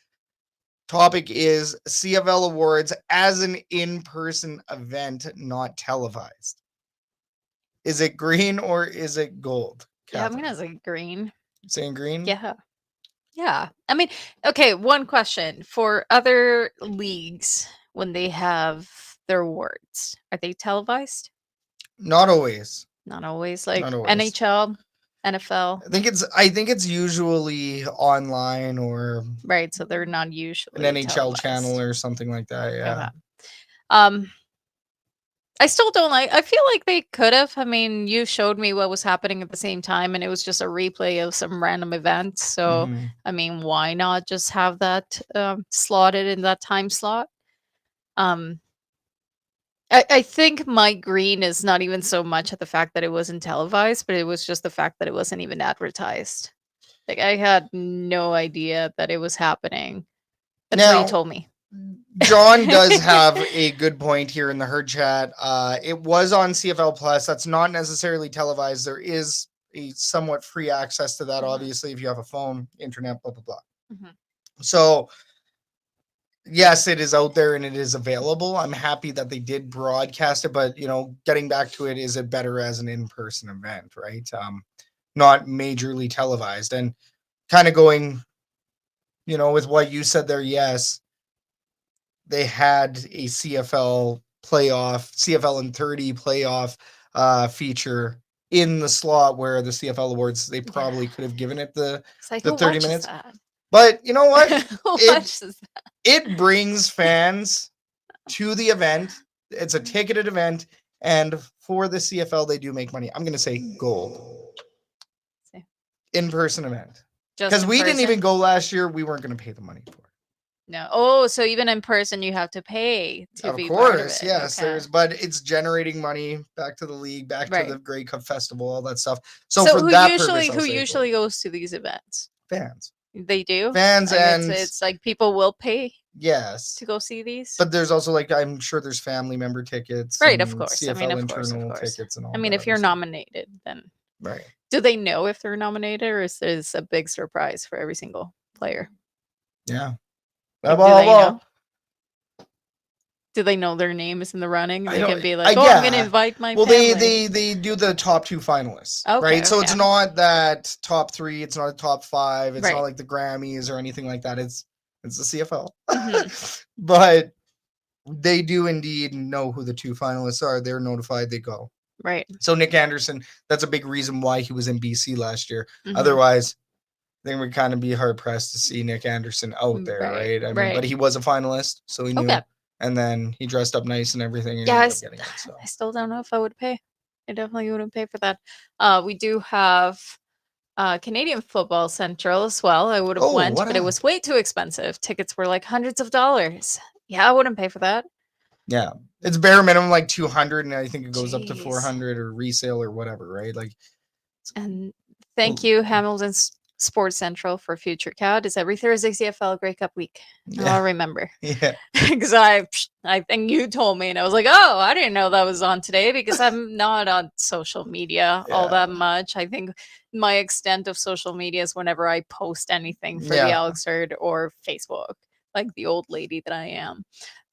Topic is CFL awards as an in-person event, not televised. Is it green or is it gold? Yeah, I'm gonna say green. Saying green? Yeah. I mean, okay, one question. For other leagues, when they have their awards, are they televised? Not always. Not always. Like NHL, NFL. I think it's usually online or right. So they're not usually an NHL televised. Channel or something like that. Yeah. Okay. I still don't like. I feel like they could have. I mean, you showed me what was happening at the same time, and it was just a replay of some random event. So, I mean, why not just have that slotted in that time slot? I think my green is not even so much at the fact that it wasn't televised, but it was just the fact that it wasn't even advertised. Like, I had no idea that it was happening until you told me. John does have a good point here in the herd chat. It was on CFL Plus. That's not necessarily televised. There is a somewhat free access to that, obviously, if you have a phone, internet, blah, blah, blah. So, yes, it is out there and it is available. I'm happy that they did broadcast it, but, getting back to it, is it better as an in-person event, right? Not majorly televised. And kind of going, with what you said there, yes, they had a CFL and 30 playoff feature in the slot where the CFL awards, they probably could have given it the 30 minutes. That? But you know what? It brings fans to the event. It's a ticketed event. And for the CFL, they do make money. I'm going to say gold. In-person event. Because we didn't even go last year. We weren't going to pay the money for it. No. Oh, so even in person, you have to pay to be part of it. Yes. Okay. But it's generating money back to the league, back to the Grey Cup Festival, all that stuff. So for who that who usually goes to these events? Fans. They do. Fans, and it's like people will pay. Yes. To go see these. But there's also I'm sure there's family member tickets. Right. Of course. CFL of course. tickets and all. I mean, if you're nominated, then. Right. Do they know if they're nominated, or is this a big surprise for every single player? Yeah. Like, do they know? Do they know their name is in the running? They can be like, "Oh, I'm going to invite my family." They do the top 2 finalists, Okay, right? So okay. it's not that top 3, it's not a top 5, it's Right. not like the Grammys or anything like that. It's the CFL. But they do indeed know who the 2 finalists are. They're notified, they go. Right. So Nick Anderson, that's a big reason why he was in BC last year. Otherwise, I think we'd kind of be hard pressed to see Nick Anderson out there, right? I mean, but he was a finalist, so he knew. Okay. And then he dressed up nice and everything. And yeah, I still don't know if I would pay. I definitely wouldn't pay for that. We do have Canadian Football Central as well. I would have went, but it was way too expensive. Tickets were like hundreds of dollars. Yeah, I wouldn't pay for that. Yeah, it's bare minimum like 200, and I think it goes up to 400 or resale or whatever, right? Like, and thank you, Hamilton Sports Central, for Future Cat. It's every Thursday CFL Grey Cup week. I'll remember. Yeah, because I think you told me, and I was like, oh, I didn't know that was on today, because I'm not on social media all that much. I think my extent of social media is whenever I post anything for the Elks Herd or Facebook, like the old lady that I am.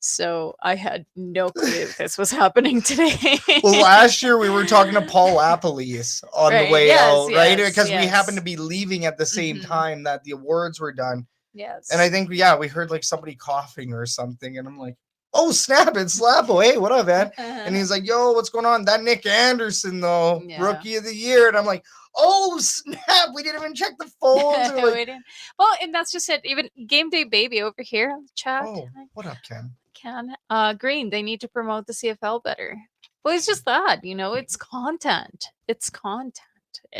So I had no clue this was happening today. Well, last year we were talking to Paul Lapalese on the way out, right? Because we happened to be leaving at the same time that the awards were done. Yes. And I think, we heard like somebody coughing or something. And I'm like, oh, snap, it's Lapo. Hey, what up, man? And he's like, yo, what's going on? That Nick Anderson, though, Rookie of the Year. And I'm like, oh, snap, we didn't even check the phones. And like, well, and that's just it. Even Game Day Baby over here on the chat. Oh, what up, Ken? Green, they need to promote the CFL better. Well, it's just that, it's content. It's content.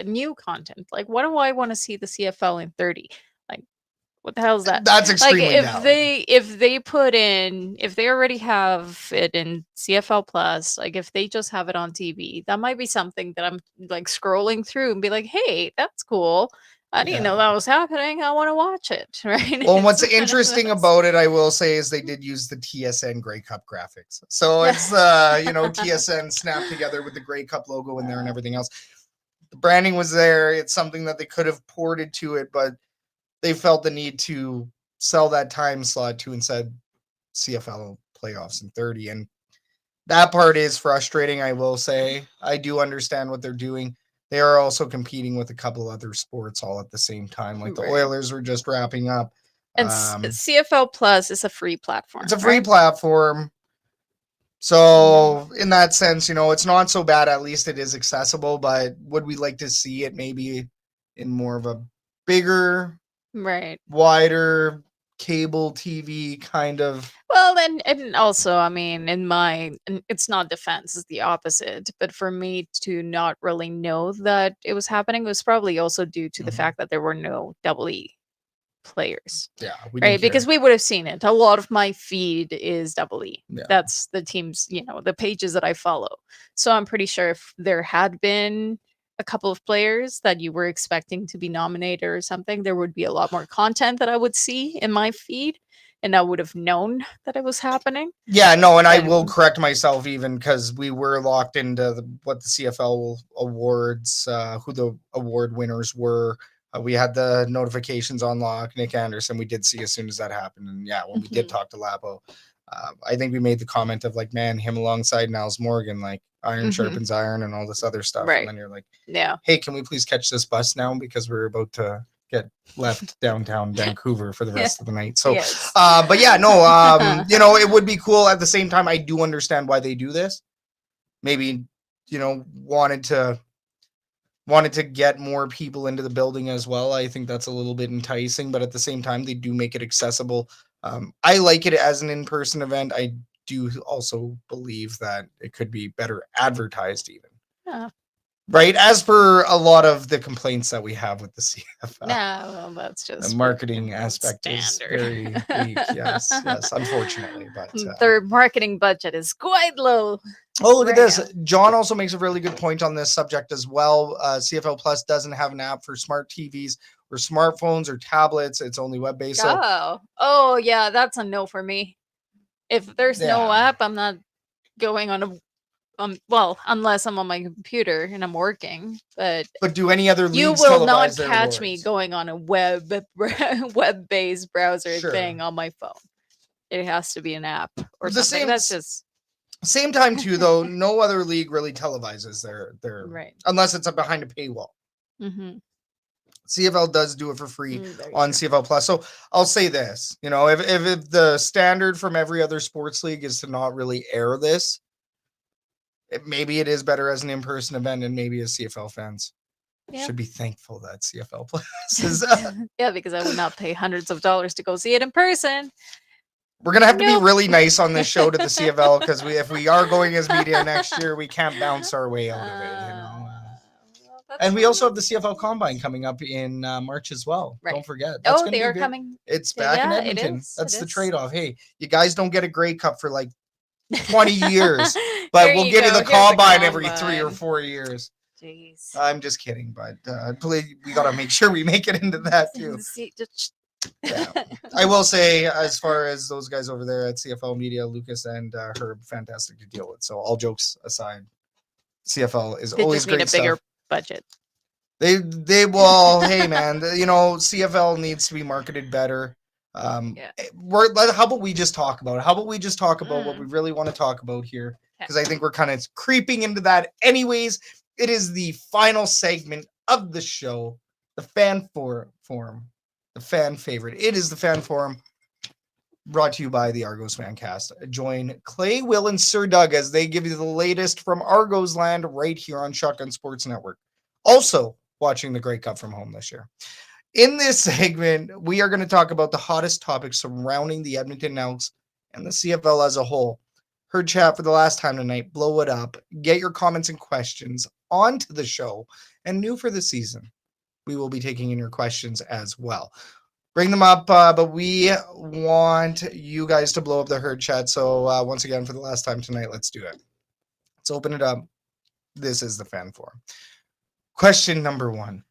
New content. Like, what do I want to see the CFL in 30? Like, what the hell is that? That's extremely if they already have it in CFL Plus, like if they just have it on TV, that might be something that I'm like scrolling through and be like, hey, that's cool. I didn't know that was happening. I want to watch it, right? Well, what's interesting about it, I will say, is they did use the TSN Grey Cup graphics. So it's, TSN snapped together with the Grey Cup logo in there and everything else. The branding was there. It's something that they could have ported to it, but they felt the need to sell that time slot to instead CFL playoffs in 30. And that part is frustrating, I will say. I do understand what they're doing. They are also competing with a couple other sports all at the same time. Like the Oilers were just wrapping up. And CFL Plus is a free platform. It's a free platform. So in that sense, it's not so bad. At least it is accessible. But would we like to see it maybe in more of a bigger, wider cable TV kind of? Well, and also, I mean, it's not defense, it's the opposite. But for me to not really know that it was happening was probably also due to the fact that there were no Double E players. Yeah, because we would have seen it. A lot of my feed is Double E. Yeah. That's the teams, the pages that I follow. So I'm pretty sure if there had been a couple of players that you were expecting to be nominated or something, there would be a lot more content that I would see in my feed, and I would have known that it was happening. Yeah, no, and I will correct myself even because we were locked into what the CFL awards, who the award winners were. We had the notifications on lock. Nick Anderson, we did see as soon as that happened. And when we did talk to Lapo, I think we made the comment of like, man, him alongside Niles Morgan, like iron sharpens iron and all this other stuff. And then you're like, hey, can we please catch this bus now? Because we're about to get left downtown Vancouver for the rest of the night. So, but it would be cool. At the same time, I do understand why they do this. Maybe, wanted to get more people into the building as well. I think that's a little bit enticing, but at the same time, they do make it accessible. I like it as an in-person event. I do also believe that it could be better advertised even. Yeah. Right? As per a lot of the complaints that we have with the CFL. No, well, that's just the marketing aspect is very weak. Yes, unfortunately. But their marketing budget is quite low. Oh, look at this. John also makes a really good point on this subject as well. CFL Plus doesn't have an app for smart TVs or smartphones or tablets. It's only web-based. Oh, yeah, that's a no for me. If there's no app, I'm not going on Well, unless I'm on my computer and I'm working, but But do any other you leagues will not televise their catch me awards? going on a web-based browser Sure. thing on my phone. It has to be an app or The something. That's just same time too, though. No other league really televises their right. unless it's behind a paywall. Mm-hmm. CFL does do it for free Very on true. CFL Plus. So I'll say this, if the standard from every other sports league is to not really air this, maybe it is better as an in-person event, and maybe as CFL fans should be thankful that CFL Plus is. Yeah, because I would not pay hundreds of dollars to go see it in person. We're gonna have to be Nope. really nice on this show to the CFL because if we are going as media next year, we can't bounce our way out of it. Well, that's And we also have fine. the CFL Combine coming up in March as well. Right. Don't forget. That's Oh, going to they be are big. coming. It's back in Yeah, it Edmonton. is. That's It the is. trade-off. Hey, you guys don't get a Grey Cup for like 20 years, but Here we'll you give you go. the Here's the Combine every 3 or Combine. 4 years. Jeez. I'm just kidding, but please, we got to make sure we make it into that too. Yeah. I will say, as far as those guys over there at CFL Media, Lucas and Herb, fantastic to deal with. So all jokes aside, CFL is They always just need great a bigger stuff. budget. They well, hey man, CFL needs to be marketed better. Yeah. How about we just talk about it? How about we just talk about what we really want to talk about here? Because I think we're kind of creeping into that. Anyways, it is the final segment of the show, the fan forum, the fan favorite. It is the fan forum, brought to you by the Argos Fancast. Join Clay, Will, and Sir Doug as they give you the latest from Argos land right here on Shotgun Sports Network. Also, watching the Grey Cup from home this year. In this segment, we are going to talk about the hottest topics surrounding the Edmonton Elks and the CFL as a whole. Heard chat for the last time tonight. Blow it up. Get your comments and questions onto the show. And new for the season, we will be taking in your questions as well. Bring them up, but we want you guys to blow up the herd chat. So once again, for the last time tonight, let's do it. Let's open it up. This is the fan forum. Question number 1,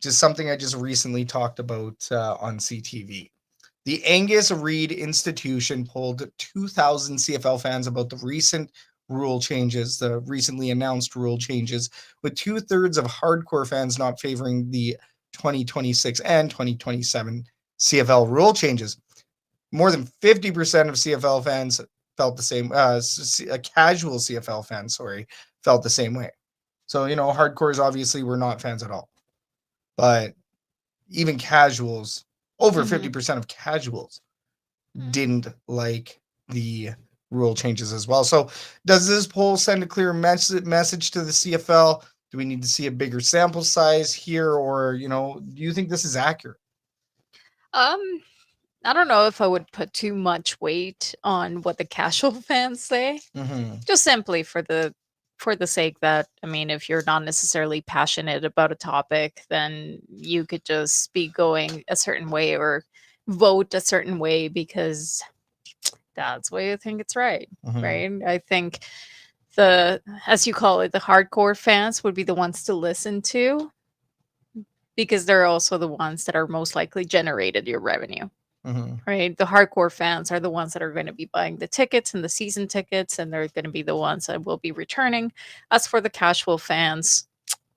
just something I just recently talked about on CTV. The Angus Reid Institution polled 2,000 CFL fans about the recent rule changes, the recently announced rule changes, with 2/3 of hardcore fans not favoring the 2026 and 2027 CFL rule changes. More than 50% of CFL fans felt the same, casual CFL fans, felt the same way. So, hardcores obviously were not fans at all. But even casuals, over 50% of casuals didn't like the rule changes as well. So does this poll send a clear message to the CFL? Do we need to see a bigger sample size here? Or, do you think this is accurate? I don't know if I would put too much weight on what the casual fans say. Just simply for the sake that, I mean, if you're not necessarily passionate about a topic, then you could just be going a certain way or vote a certain way because that's why you think it's right, right? I think as you call it, the hardcore fans would be the ones to listen to because they're also the ones that are most likely generated your revenue. Right, the hardcore fans are the ones that are going to be buying the tickets and the season tickets, and they're going to be the ones that will be returning. As for the casual fans,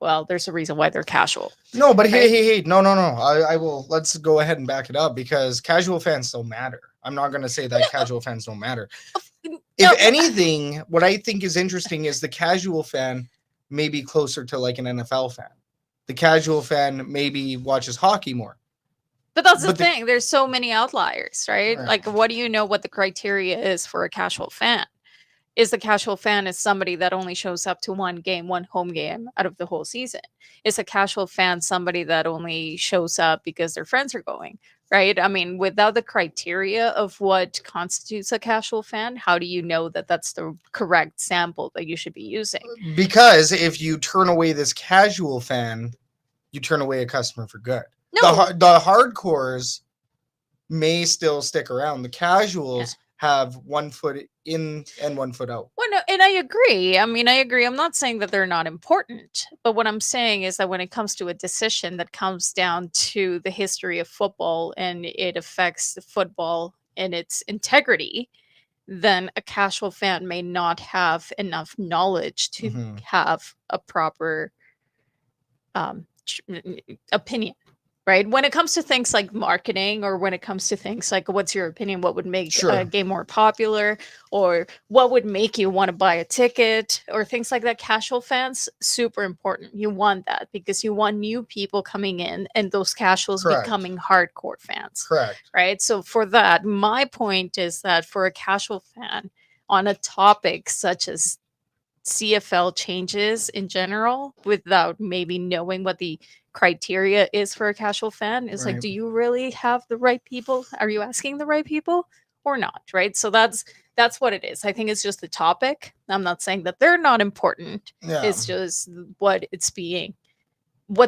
well, there's a reason why they're casual. No, but hey, no. I will. Let's go ahead and back it up because casual fans don't matter. I'm not going to say that casual fans don't matter. If anything, what I think is interesting is the casual fan may be closer to like an NFL fan. The casual fan maybe watches hockey more. But that's the thing. There's so many outliers, right? Right. Like, what do you know what the criteria is for a casual fan? Is the casual fan is somebody that only shows up to one home game out of the whole season? Is a casual fan somebody that only shows up because their friends are going, right? I mean, without the criteria of what constitutes a casual fan, how do you know that that's the correct sample that you should be using? Because if you turn away this casual fan, you turn away a customer for good. No. The hardcores may still stick around. The casuals have 1 foot in and 1 foot out. Well, no, and I agree. I mean, I agree. I'm not saying that they're not important, but what I'm saying is that when it comes to a decision that comes down to the history of football and it affects the football and its integrity, then a casual fan may not have enough knowledge to Mhm. have a proper opinion, right? When it comes to things like marketing, or when it comes to things like what's your opinion, what would make a Sure. game more popular, or what would make you want to buy a ticket, or things like that, casual fans, super important. You want that because you want new people coming in and those casuals Correct. becoming hardcore fans, Correct. right? So for that, my point is that for a casual fan on a topic such as CFL changes in general, without maybe knowing what the criteria is for a casual fan, is like, Right. do you really have the right people? Are you asking the right people or not? Right. So that's what it is. I think it's just the topic. I'm not saying that they're not important. Yeah. It's just what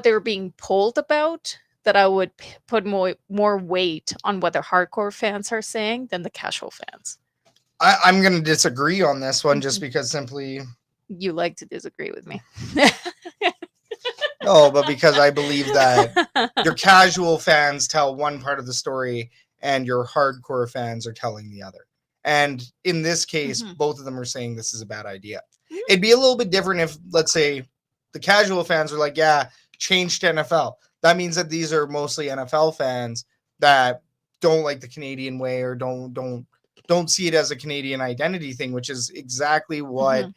they're being polled about, that I would put more weight on what the hardcore fans are saying than the casual fans. I'm going to disagree on this one just Mhm. because simply You like to disagree with me. no, but because I believe that your casual fans tell one part of the story and your hardcore fans are telling the other. And in this case, Mhm. both of them are saying this is a bad idea. Mhm. It'd be a little bit different if, let's say, the casual fans are like, yeah, change to NFL. That means that these are mostly NFL fans that don't like the Canadian way or don't see it as a Canadian identity thing, which is exactly what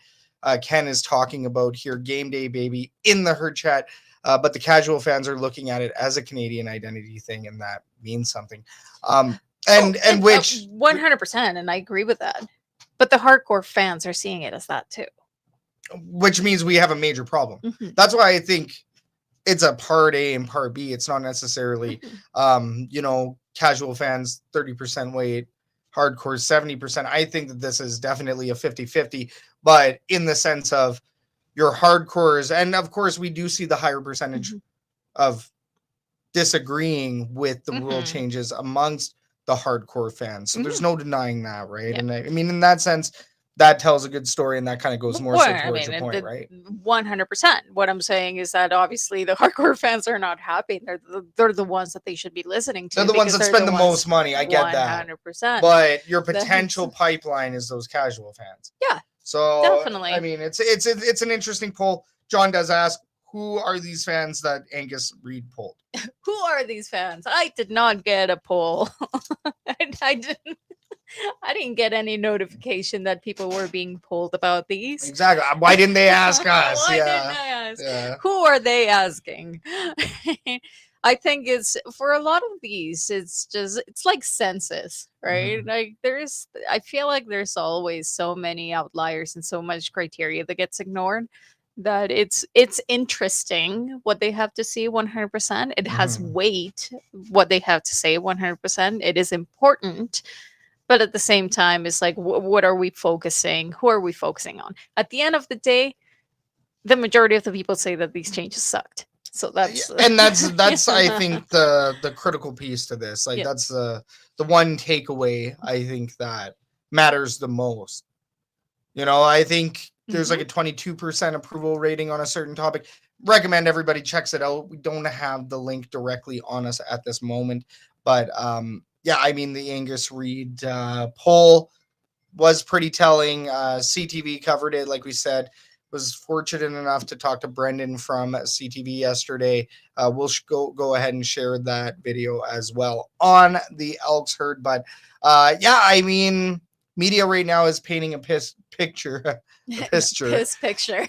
Ken is talking about here. Game day, baby, in the herd chat. But the casual fans are looking at it as a Canadian identity thing, and that means something. And which 100%, and I agree with that. But the hardcore fans are seeing it as that too. which means we have a major problem. Mhm. That's why I think it's a part A and part B. It's not necessarily, casual fans 30% weight, hardcore 70%. I think that this is definitely a 50-50, but in the sense of your hardcores, and of course we do see the higher percentage of disagreeing with the rule changes amongst the hardcore fans. So there's no denying that, right? Yeah. And I mean, in that sense, that tells a good story, and that kind of goes more so towards your point, right? 100%. What I'm saying is that obviously the hardcore fans are not happy. They're the ones that they should be listening to. They're the ones that spend the most money. I get that. 100%. But your potential pipeline is those casual fans. Yeah. So Definitely. I mean, it's an interesting poll. John does ask, who are these fans that Angus Reid polled? Who are these fans? I did not get a poll. I didn't get any notification that people were being polled about these. Exactly. Why didn't they ask us? Why didn't I ask? Yeah. Who are they asking? I think it's for a lot of these, it's like census, right? Like I feel like there's always so many outliers and so much criteria that gets ignored, that it's interesting what they have to say 100%. It has weight what they have to say 100%. It is important. But at the same time, it's like, what are we focusing? Who are we focusing on? At the end of the day, the majority of the people say that these changes sucked. So that's I think the critical piece to this. Like that's the one takeaway I think that matters the most. I think there's like a 22% approval rating on a certain topic. Recommend everybody checks it out. We don't have the link directly on us at this moment, but yeah, I mean, the Angus Reid poll was pretty telling. CTV covered it, like we said. Was fortunate enough to talk to Brendan from CTV yesterday. We'll go ahead and share that video as well on the Elks Herd. But yeah, I mean, media right now is painting a picture. A pissy picture,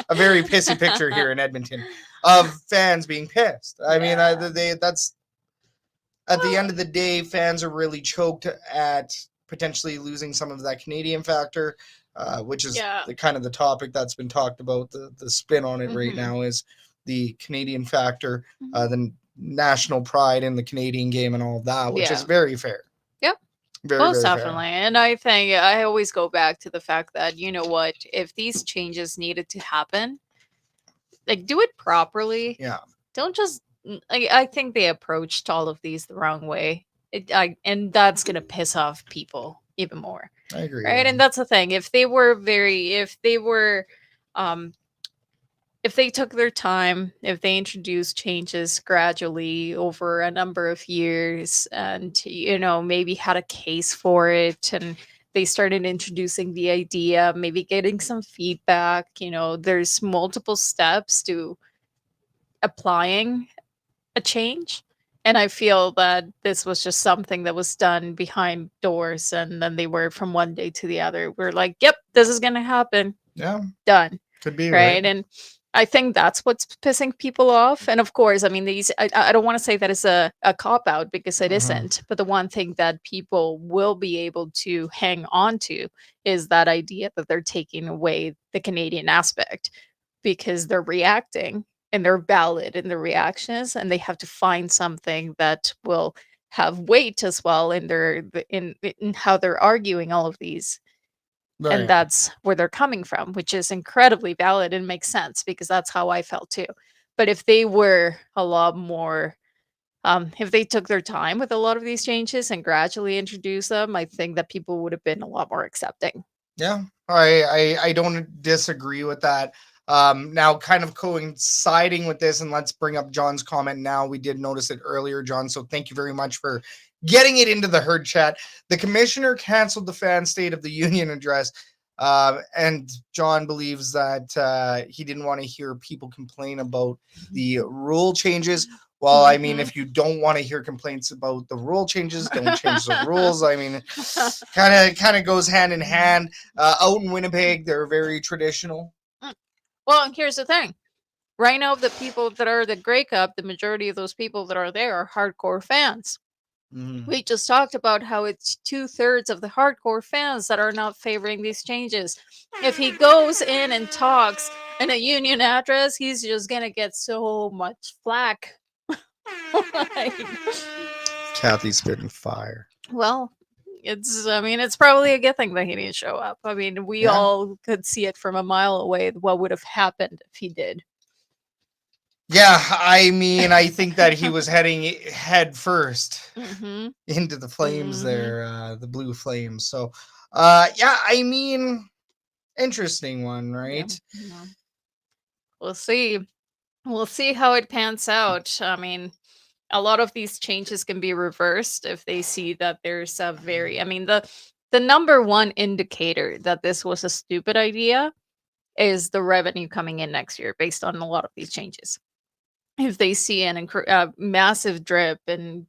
a very pissy picture here in Edmonton of fans being pissed. I mean, that's at the end of the day, fans are really choked at potentially losing some of that Canadian factor, which is the kind of the topic that's been talked about. The spin on it right now is the Canadian factor, the national pride in the Canadian game and all of that, which is very fair. Yep. Most definitely. Fair. And I think I always go back to the fact that, you know what, if these changes needed to happen, like do it properly. Yeah. Don't just I think they approached all of these the wrong way. And that's going to piss off people even more. I agree. Right. And that's the thing. If they were if they took their time, if they introduced changes gradually over a number of years and, maybe had a case for it, and they started introducing the idea, maybe getting some feedback, there's multiple steps to applying a change. And I feel that this was just something that was done behind doors, and then they were from one day to the other. We're like, yep, this is going to happen. Yeah. Done. Could be, right? right? And I think that's what's pissing people off. And of course, I mean, I don't want to say that it's a cop out, because it Mhm. isn't. But the one thing that people will be able to hang on to is that idea that they're taking away the Canadian aspect, because they're reacting and they're valid in their reactions, and they have to find something that will have weight as well in in how they're arguing all of these. And Right. that's where they're coming from, which is incredibly valid and makes sense, because that's how I felt too. But if they were a lot more, if they took their time with a lot of these changes and gradually introduce them, I think that people would have been a lot more accepting. Yeah, I don't disagree with that. Now, kind of coinciding with this, and let's bring up John's comment now. We did notice it earlier, John, so thank you very much for getting it into the herd chat. The commissioner canceled the fan State of the Union address, and John believes that he didn't want to hear people complain about the rule changes. Well, I mean, if you don't want to hear complaints about the rule changes, don't change the rules. I mean, kind of goes hand in hand. Out in Winnipeg, they're very traditional. Well, and here's the thing. Right now, the people that are the Grey Cup, the majority of those people that are there are hardcore fans. We just talked about how it's 2/3 of the hardcore fans that are not favoring these changes. If he goes in and talks in a union address, he's just gonna get so much flack. Like, Kathy's spitting fire. well, it's probably a good thing that he didn't show up. I mean, we Yeah. all could see it from a mile away what would have happened if he did. Yeah, I mean, I think that he was heading head first Mm-hmm. into the flames Mhm. there, the blue flames. So, yeah, I mean, interesting one, right? Yeah. We'll see. We'll see how it pans out. I mean, a lot of these changes can be reversed if they see that there's a very, I mean, the number one indicator that this was a stupid idea is the revenue coming in next year based on a lot of these changes. If they see massive drip in,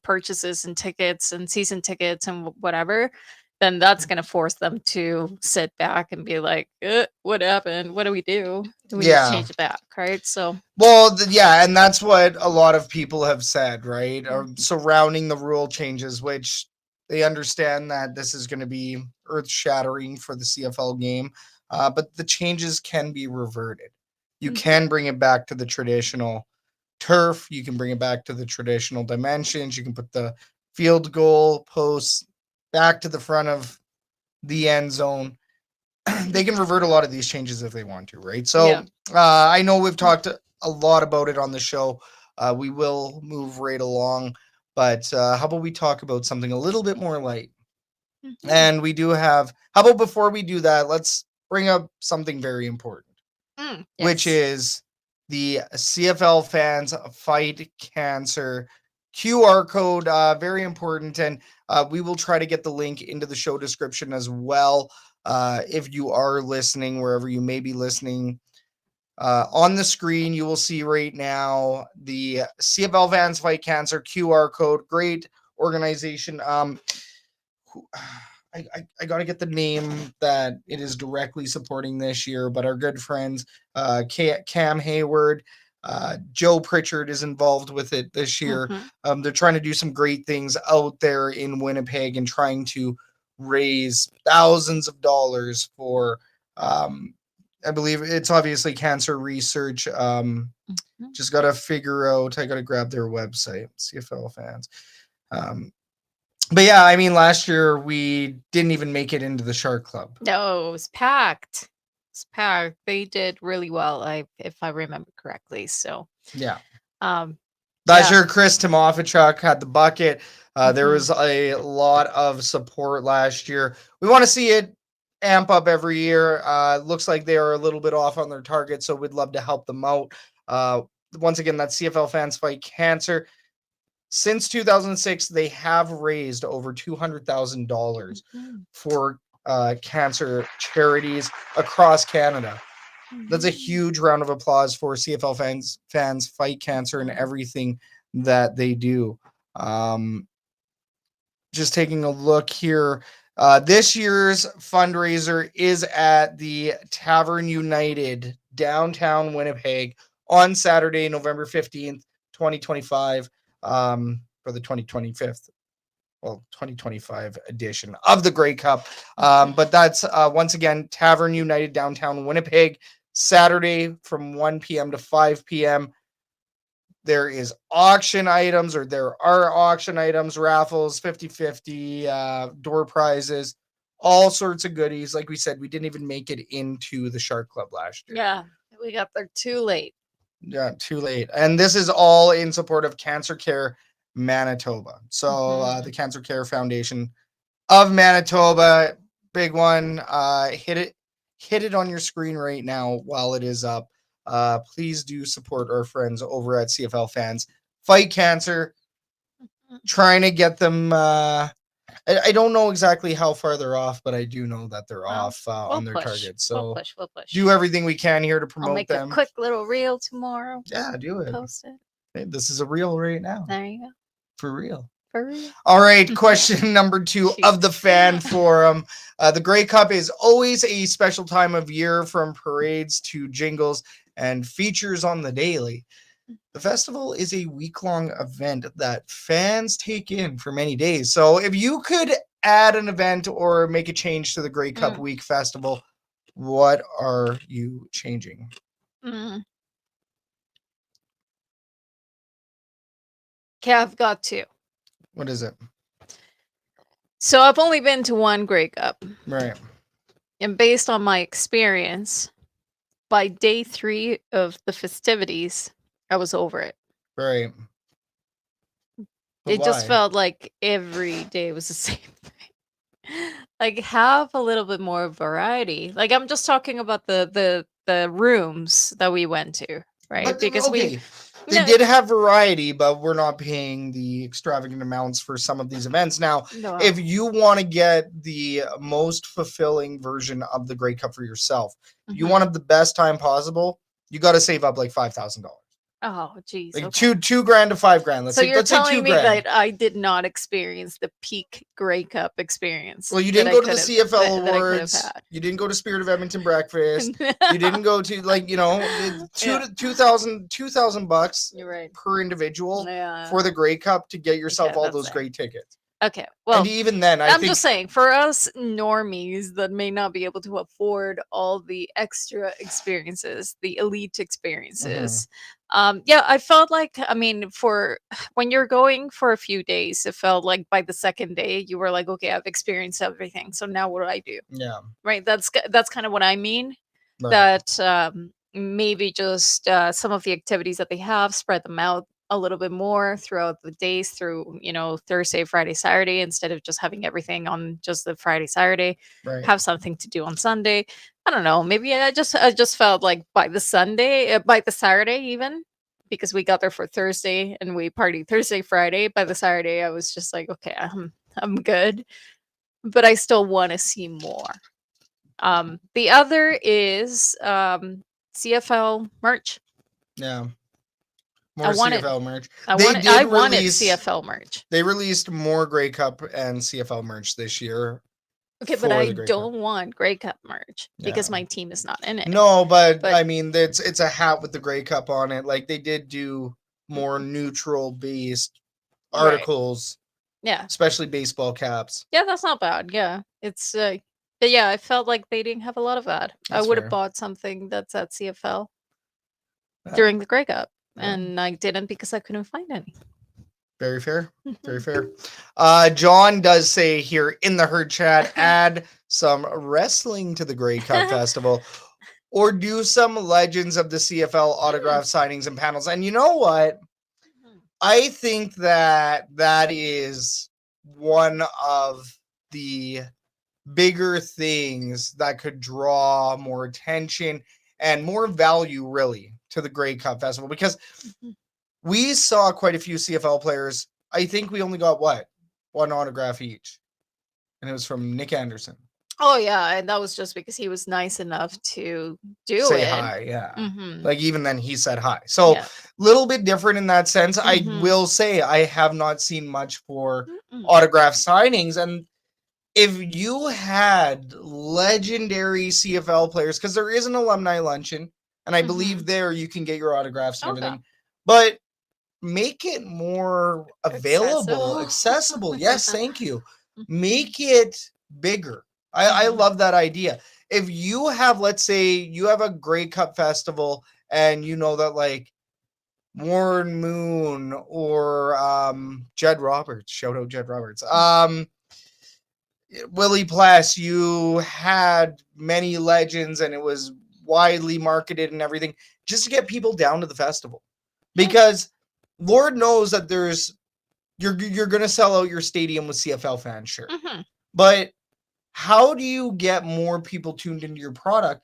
purchases and tickets and season tickets and whatever, then that's going to force them to sit back and be like, what happened? What do we do? Do we need to Yeah. change it back? Right. So, Well, yeah, and that's what a lot of people have said, right? Or Mhm. surrounding the rule changes, which they understand that this is going to be earth shattering for the CFL game, but the changes can be reverted. You Mhm. can bring it back to the traditional turf. You can bring it back to the traditional dimensions. You can put the field goal posts back to the front of the end zone. They can revert a lot of these changes if they want to, right? So Yeah. I know we've talked a lot about it on the show. We will move right along, but how about we talk about something a little bit more light? Mhm. And we do have. How about before we do that, let's bring up something very important, which Yes. is the CFL fans fight cancer QR code. Very important, and we will try to get the link into the show description as well. If you are listening, wherever you may be listening, on the screen you will see right now the CFL fans fight cancer QR code. Great organization. Who- I got to get the name that it is directly supporting this year, but our good friends, Cam Hayward, Joe Pritchard is involved with it this year. Mhm. They're trying to do some great things out there in Winnipeg and trying to raise thousands of dollars for, I believe it's obviously cancer research. Mhm. Just got to figure out, I got to grab their website, CFL fans. But yeah, I mean, last year we didn't even make it into the Shark Club. No, it was packed. It's packed. They did really well, if I remember correctly. So, Yeah. um, Last yeah. year, Chris Timofichuk had the bucket. There Mhm. was a lot of support last year. We want to see it amp up every year. Looks like they are a little bit off on their target, so we'd love to help them out. Once again, that's CFL Fans Fight Cancer. Since 2006, they have raised over $200,000 for cancer charities across Canada. That's a huge round of applause for CFL fans Fight Cancer and everything that they do. Just taking a look here. This year's fundraiser is at the Tavern United, downtown Winnipeg, on Saturday, November 15th, 2025, for the 2025 edition of the Grey Cup. But that's, once again, Tavern United, downtown Winnipeg, Saturday from 1 p.m. to 5 p.m. There is auction items, or there are auction items, raffles, 50-50, door prizes, all sorts of goodies. Like we said, we didn't even make it into the Shark Club last year. Yeah, we got there too late. Yeah, too late. And this is all in support of Cancer Care Manitoba. So the Cancer Care Foundation of Manitoba, big one. Hit it on your screen right now while it is up. Please do support our friends over at CFL Fans Fight Cancer, trying to get them. I don't know exactly how far they're off, but I do know that they're off on their targets. So we'll push. Do everything we can here to promote I'll make them. a quick little reel tomorrow. Yeah, do it. Post it. Hey, this is a reel right now. There you go. For real. For real. All right, question number 2 of the fan forum. The Grey Cup is always a special time of year, from parades to jingles and features on the daily. The festival is a week-long event that fans take in for many days. So if you could add an event or make a change to the Grey Cup Week Festival, what are you changing? Okay, I've got 2. What is it? So I've only been to one Grey Cup. Right. And based on my experience, by day 3 of the festivities, I was over it. Right. But It just felt like every day was the same thing. Like, have a little bit more variety. Like, I'm just talking about the rooms that we went to, right? But, Because they did have variety, but we're not paying the extravagant amounts for some of these events. Now, if you want to get the most fulfilling version of the Grey Cup for yourself, you want the best time possible, you got to save up like $5,000. Oh, geez. Like $2,000 to $5,000. Let's so say, you're let's say telling me $2,000. that I did not experience the peak Grey Cup experience. Well, you didn't go to the CFL Awards. You didn't go to Spirit of Edmonton Breakfast. You didn't go to, like, you know, $2,000 You're right. per individual for the Grey Cup to get yourself all those great tickets. Okay, well, and even then, I'm just saying, for us normies that may not be able to afford all the extra experiences, the elite experiences, I felt like, I mean, for when you're going for a few days, it felt like by the second day, you were like, okay, I've experienced everything, so now what do I do? Yeah. Right, that's kind of what I mean. Right. That maybe just some of the activities that they have, spread them out a little bit more throughout the days, through, you know, Thursday, Friday, Saturday, instead of just having everything on just the Friday, Saturday. Right. Have something to do on Sunday. I don't know, maybe I just felt like by the Saturday, even because we got there for Thursday and we partied Thursday, Friday, by the Saturday I was just like, okay, I'm good, but I still want to see more. The other is CFL merch. Yeah. More CFL merch. I wanted CFL merch. They released more Grey Cup and CFL merch this year. Okay, but I don't want Grey Cup merch because my team is not in it. No, but I mean, it's a hat with the Grey Cup on it. Like, they did do more neutral based articles. Yeah. Especially baseball caps. Yeah, that's not bad. Yeah. It's but yeah, I felt like they didn't have a lot of that. I would have bought something that's at CFL during the Grey Cup. And I didn't because I couldn't find any. Very fair. Very fair. John does say here in the herd chat, add some wrestling to the Grey Cup Festival, or do some Legends of the CFL autograph signings and panels. And you know what? I think that is one of the bigger things that could draw more attention and more value really to the Grey Cup Festival, because we saw quite a few CFL players. I think we only got one autograph each, and it was from Nick Anderson. Oh yeah, and that was just because he was nice enough to do Say it. hi, yeah. Mhm. Like even then he said hi. So Yeah. little bit different in that sense. I Mhm. will say I have not seen much for Mm-mm. autograph signings. And if you had legendary CFL players, because there is an alumni luncheon, and I believe there you can get your autographs and Okay. everything, but make it more available, accessible. Yes, thank you. Make it bigger. I love that idea. If you have, let's say, you have a Grey Cup festival, and you know that like Warren Moon or Jed Roberts, shout out Jed Roberts, Willie Pless, you had many legends, and it was widely marketed and everything, just to get people down to the festival, because Lord knows that you're gonna sell out your stadium with CFL fans, sure. But how do you get more people tuned into your product?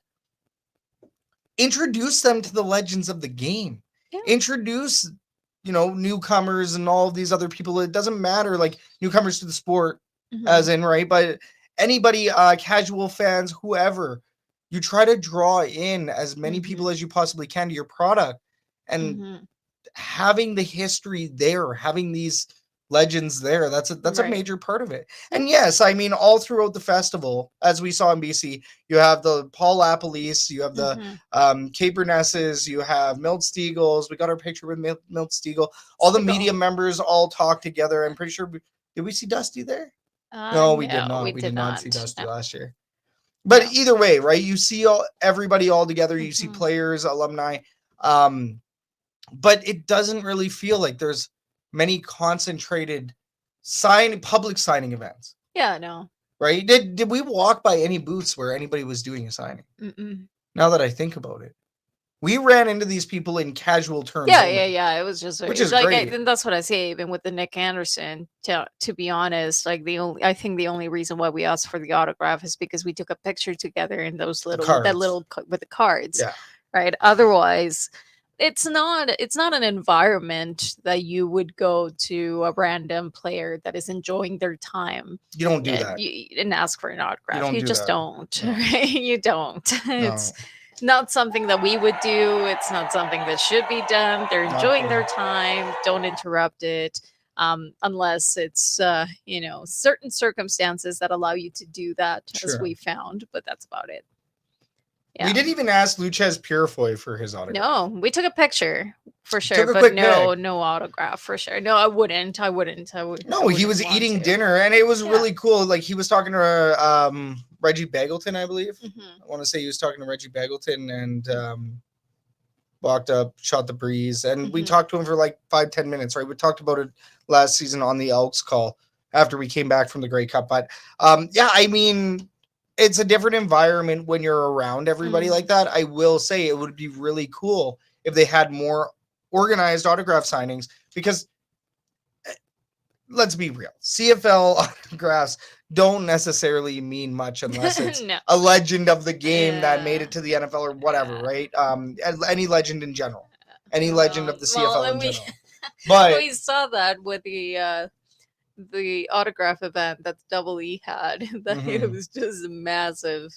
Introduce them to the legends of the game. Yeah. Introduce, newcomers and all of these other people. It doesn't matter, like newcomers to the sport, as in, right? But anybody, casual fans, whoever, you try to draw in as many people as you possibly can to your product, and having the history there, having these legends there, that's a major part of it. And yes, I mean, all throughout the festival, as we saw in BC, you have the Paul Lapalisse, you have the Capernesses, you have Milt Stiegels. We got our picture with Milt Stiegel. All the media members all talk together. I'm pretty sure. Did we see Dusty there? No, we did not. We did not see Dusty last year. But either way, right? You see everybody all together. You see players, alumni. But it doesn't really feel like there's many concentrated public signing events. Yeah, no. Right? Did we walk by any booths where anybody was doing a signing? Now that I think about it, we ran into these people in casual terms. Yeah. It was just which is like, great. and that's what I say. Even with the Nick Anderson, to be honest, like I think the only reason why we asked for the autograph is because we took a picture together in those with the cards. Yeah. Right. Otherwise, it's not an environment that you would go to a random player that is enjoying their time. You don't do that. And ask for an autograph. You just don't. No. Right? You don't. No. It's not something that we would do. It's not something that should be done. They're enjoying their time. Don't interrupt it. Unless it's certain circumstances that allow you to do that, as we found. But that's about it. Yeah. We didn't even ask Luchez Purifoy for his autograph. No, we took a picture for sure, but no autograph for sure. No, I wouldn't. No, he was eating dinner, and it was really cool. Like, he was talking to Reggie Bagleton, I believe. I want to say he was talking to Reggie Bagleton, and walked up, shot the breeze, and we talked to him for like 5-10 minutes. Right, we talked about it last season on the Elks Call after we came back from the Grey Cup. But I mean, it's a different environment when you're around everybody like that. I will say it would be really cool if they had more organized autograph signings, because let's be real, CFL autographs don't necessarily mean much unless it's a legend of the game that made it to the NFL or whatever, right? Any legend in general, any legend of the CFL in general. But we saw that with the autograph event that Double E had. That it was just a massive,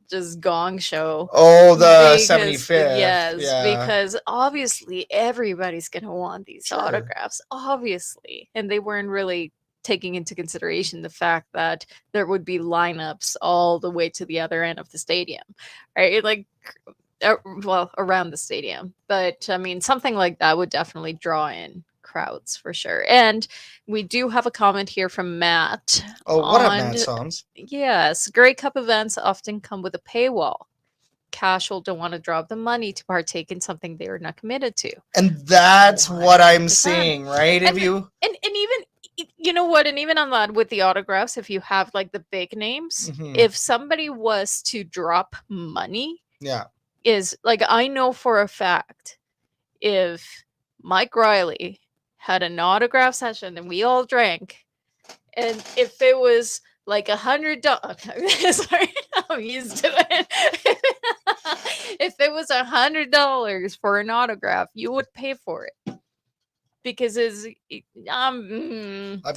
just gong show. Oh, the 75th. Yes, because obviously everybody's gonna want these autographs, obviously, and they weren't really taking into consideration the fact that there would be lineups all the way to the other end of the stadium, right? Like, around the stadium. But I mean, something like that would definitely draw in crowds for sure. And we do have a comment here from Matt. Oh, what up, Matt Soms? Yes, Grey Cup events often come with a paywall. Casual don't want to drop the money to partake in something they are not committed to. And that's 100%. What I'm seeing, right? And even, you know what, and even on that with the autographs, if you have like the big names, if somebody was to drop money, is like, I know for a fact, if Mike Riley had an autograph session and we all drank, and if it was like $100. Sorry, I'm used to it. If it was $100 for an autograph, you would pay for it because I've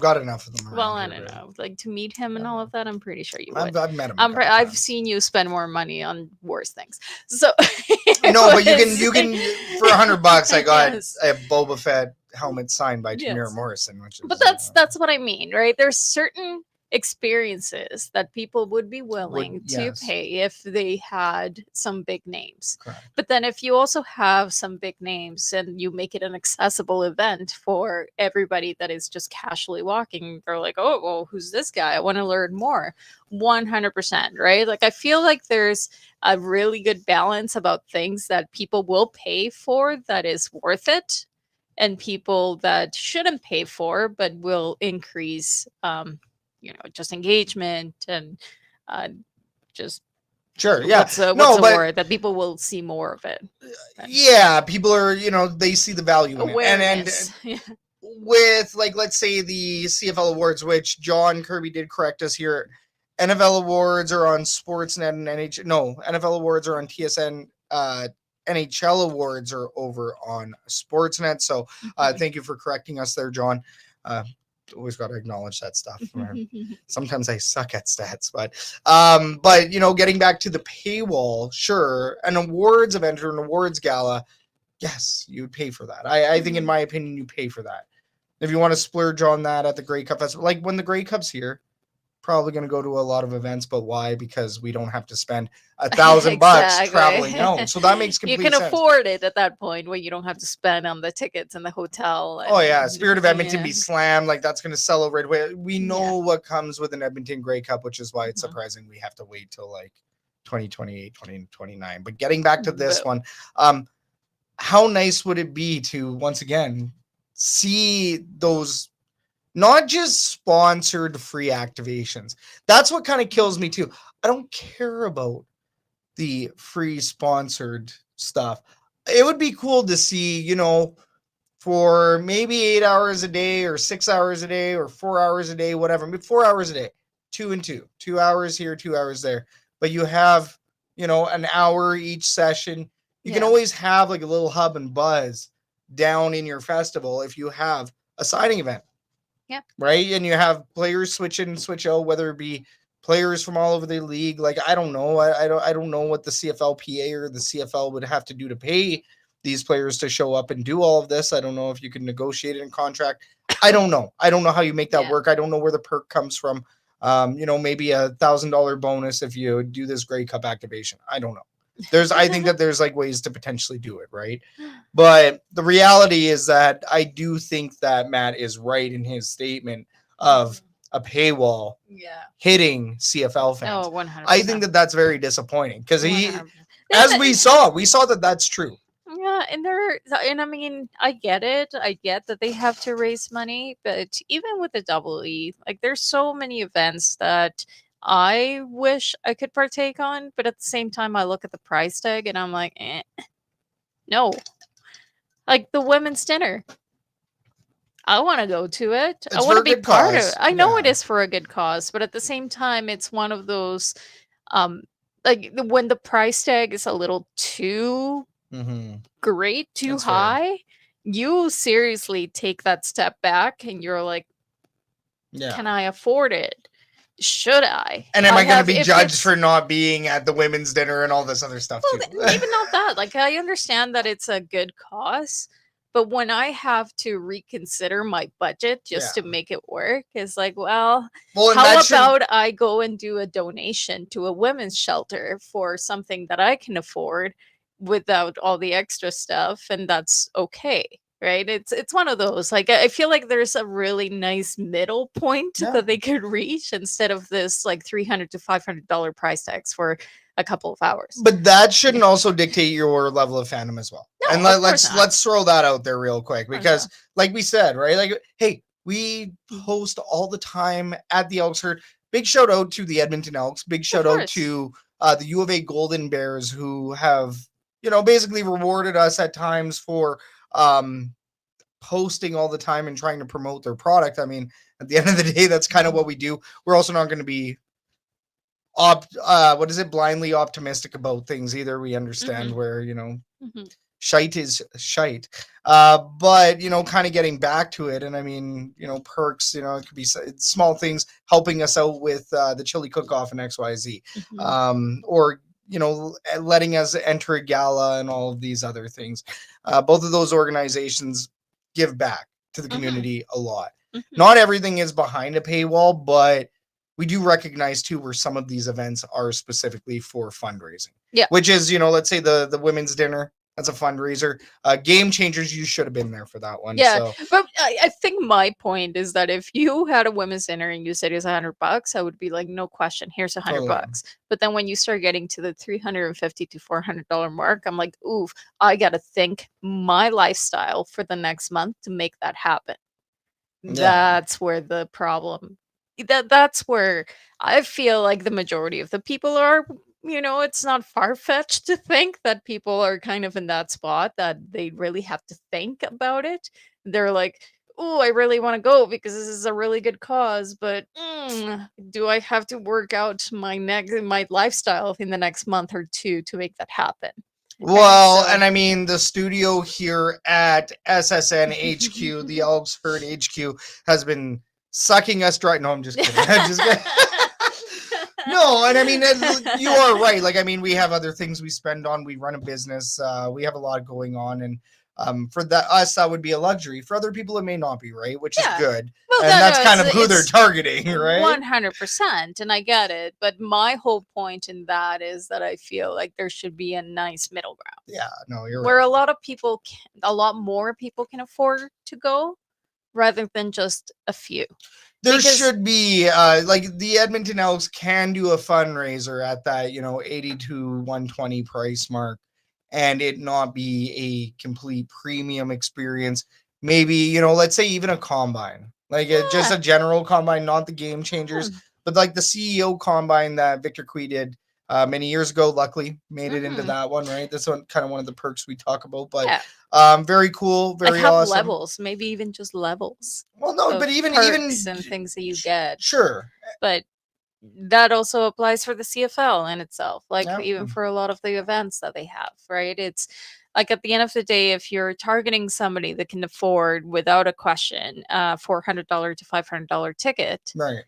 got enough of them. well, I around don't here, know, like to meet him and all of that. I'm pretty sure you but would. I've met him. I've seen you spend more money on worse things. So no, but you can for $100. I got yes. a Boba Fett helmet signed by Tamir Yes. Morrison, which is. But that's what I mean, right? There's certain experiences that people would be willing to yes. pay if they had some big names. Correct. But then if you also have some big names and you make it an accessible event for everybody that is just casually walking, they're like, oh, well, who's this guy? I want to learn more. 100%, right? Like I feel like there's a really good balance about things that people will pay for that is worth it, and people that shouldn't pay for but will increase just engagement and just Sure, yeah. what's the word that people will see more of it. Yeah, people are, they see the value in Awareness. it. And with, like, let's say the CFL awards, which John Kirby did correct us here, NFL awards are on Sportsnet and NFL awards are on TSN. NHL awards are over on Sportsnet. So thank you for correcting us there, John. Always got to acknowledge that stuff. Sometimes I suck at stats, but getting back to the paywall, sure, an awards event or an awards gala, yes, you would pay for that. I think, in my opinion, you pay for that. If you want to splurge on that at the Grey Cup Festival, like when the Grey Cup's here, probably going to go to a lot of events, but why? Because we don't have to spend $1,000 traveling. No, so that makes complete sense. You can afford it at that point where you don't have to spend on the tickets and the hotel. Oh yeah, Spirit of Edmonton be slammed, like that's going to sell right away. We know what comes with an Edmonton Grey Cup, which is why it's surprising we have to wait till like 2028, 2029. But getting back to this one, how nice would it be to once again see those not just sponsored free activations? That's what kind of kills me too. I don't care about the free sponsored stuff. It would be cool to see, for maybe 8 hours a day or 6 hours a day or 4 hours a day, whatever, maybe 4 hours a day, 2 and 2, 2 hours here, 2 hours there. But you have, an hour each session. You can always have like a little hub and buzz down in your festival if you have a signing event. Yeah. Right. And you have players switch in, switch out, whether it be players from all over the league. Like, I don't know. I don't know what the CFLPA or the CFL would have to do to pay these players to show up and do all of this. I don't know if you can negotiate it in contract. I don't know. I don't know how you make that work. I don't know where the perk comes from. Maybe $1,000 bonus if you do this Grey Cup activation. I don't know. I think that there's like ways to potentially do it, right? But the reality is that I do think that Matt is right in his statement of a paywall hitting CFL fans. Oh, 100%. I think that that's very disappointing because as we saw that that's true. Yeah, and I mean, I get it. I get that they have to raise money, but even with the EE, like there's so many events that I wish I could partake on, but at the same time, I look at the price tag and I'm like, no. Like the women's dinner, I want to go to it. I want to be part of it. I know it is for a good cause, but at the same time, it's one of those, like when the price tag is a little too great, too high, you seriously take that step back and you're like, can I afford it? Should I? And am I going to be judged for not being at the women's dinner and all this other stuff too? Even not that. Like, I understand that it's a good cause, but when I have to reconsider my budget just to make it work, it's like, well how about I go and do a donation to a women's shelter for something that I can afford without all the extra stuff, and that's okay. Right? It's one of those. Like, I feel like there's a really nice middle point that they could reach instead of this like $300 to $500 price tags for a couple of hours. But that shouldn't also dictate your level of fandom as well. No, and let's throw that out there real quick because, like we said, right? Like, hey, we host all the time at the Elks Herd. Big shout out to the Edmonton Elks. Big shout out to the U of A Golden Bears, who have basically rewarded us at times for posting all the time and trying to promote their product. I mean, At the end of the day, that's kind of what we do. We're also not going to be blindly optimistic about things either. We understand where, shite is shite. But, kind of getting back to it. And I mean, perks, it could be small things helping us out with the chili cook-off and XYZ. Or, letting us enter a gala and all of these other things. Both of those organizations give back to the community a lot. Not everything is behind a paywall, but we do recognize too where some of these events are specifically for fundraising. Yeah. Which is, let's say the women's dinner, that's a fundraiser. Game Changers, you should have been there for that one. Yeah. So. But I think my point is that if you had a women's dinner and you said it was $100, I would be like, no question, here's $100. But then when you start getting to the $350 to $400 mark, I'm like, oof, I got to think my lifestyle for the next month to make that happen. Yeah. That's where the problem, that's where I feel like the majority of the people are. It's not far-fetched to think that people are kind of in that spot that they really have to think about it. They're like, oh, I really want to go because this is a really good cause, but do I have to work out my lifestyle in the next month or two to make that happen? Well, and I mean, the studio here at SSN HQ, the Elks Herd HQ, has been sucking us dry. No, I'm just kidding. I'm just kidding. No, and I mean, you are right. Like, I mean, we have other things we spend on. We run a business. We have a lot going on. And for us, that would be a luxury. For other people, it may not be, right? Which is good. Well, and that's kind of who they're targeting, right? 100%. And I get it. But my whole point in that is that I feel like there should be a nice middle ground. Yeah, no, you're where right. a lot more people can afford to go rather than just a few. There should be, like, the Edmonton Elks can do a fundraiser at that, 80 to 120 price mark and it not be a complete premium experience. Maybe, let's say even a combine, like just a general combine, not the Game Changers, but like the CEO combine that Victor Cui did many years ago. Luckily made it into that one, right? That's kind of one of the perks we talk about, but very cool, very awesome. Levels, maybe even just levels. Well, no, but even and things that you get. Sure. But that also applies for the CFL in itself, like even for a lot of the events that they have, right? It's like at the end of the day, if you're targeting somebody that can afford without a question $400 to $500 ticket, right?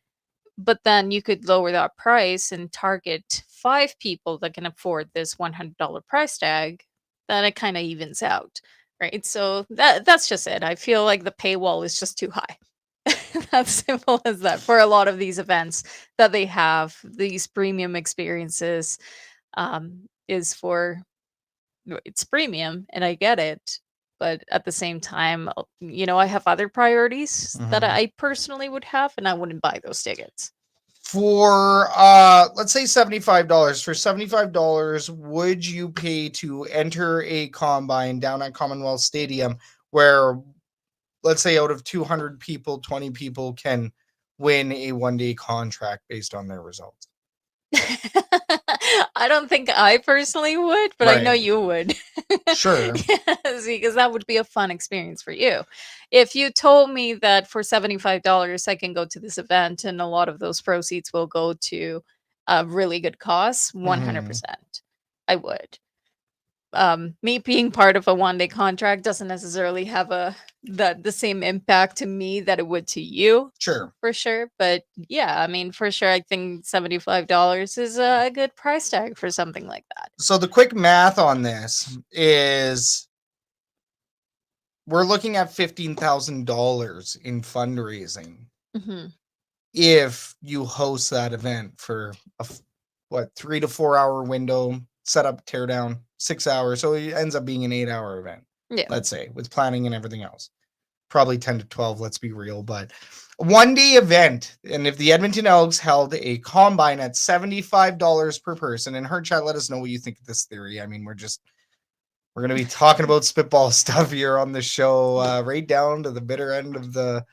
But then you could lower that price and target 5 people that can afford this $100 price tag, then it kind of evens out, right? So that's just it. I feel like the paywall is just too high. That's simple as that for a lot of these events that they have. These premium experiences it's premium, and I get it. But at the same time, I have other priorities that I personally would have, and I wouldn't buy those tickets. For let's say $75. For $75, would you pay to enter a combine down at Commonwealth Stadium where, let's say, out of 200 people, 20 people can win a one-day contract based on their results? I don't think I personally would, but I know you would. Sure. Yes, because that would be a fun experience for you. If you told me that for $75 I can go to this event and a lot of those proceeds will go to a really good cause, 100%. I would. Me being part of a one-day contract doesn't necessarily have the same impact to me that it would to you. Sure. For sure. But yeah, I mean, for sure, I think $75 is a good price tag for something like that. So the quick math on this is we're looking at $15,000 in fundraising if you host that event for a 3 to 4 hour window, set up, tear down, 6 hours. So it ends up being an 8-hour event. Yeah. Let's say with planning and everything else. Probably 10 to 12, let's be real. But one day event. And if the Edmonton Elks held a combine at $75 per person, and her chat, let us know what you think of this theory. I mean, we're going to be talking about spitball stuff here on the show, right down to the bitter end of the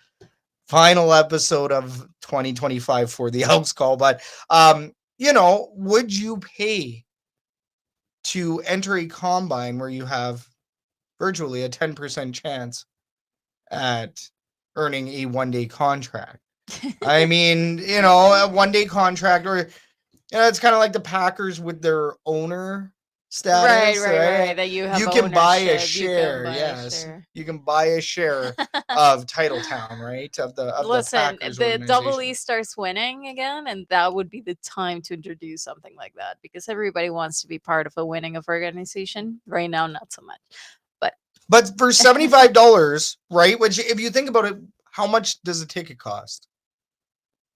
final episode of 2025 for the Elks Call. But, would you pay to enter a combine where you have virtually a 10% chance at earning a one-day contract? I mean, a 1-day contract, or it's kind of like the Packers with their owner status, Right. right? That you have You can buy a ownership. You can share, buy a yes. share. You can buy a share of Titletown, right? Of the Listen, Packers the Double organization. E starts winning again, and that would be the time to introduce something like that because everybody wants to be part of a winning of organization. Right now, not so much. But for $75, right? Which, if you think about it, how much does a ticket cost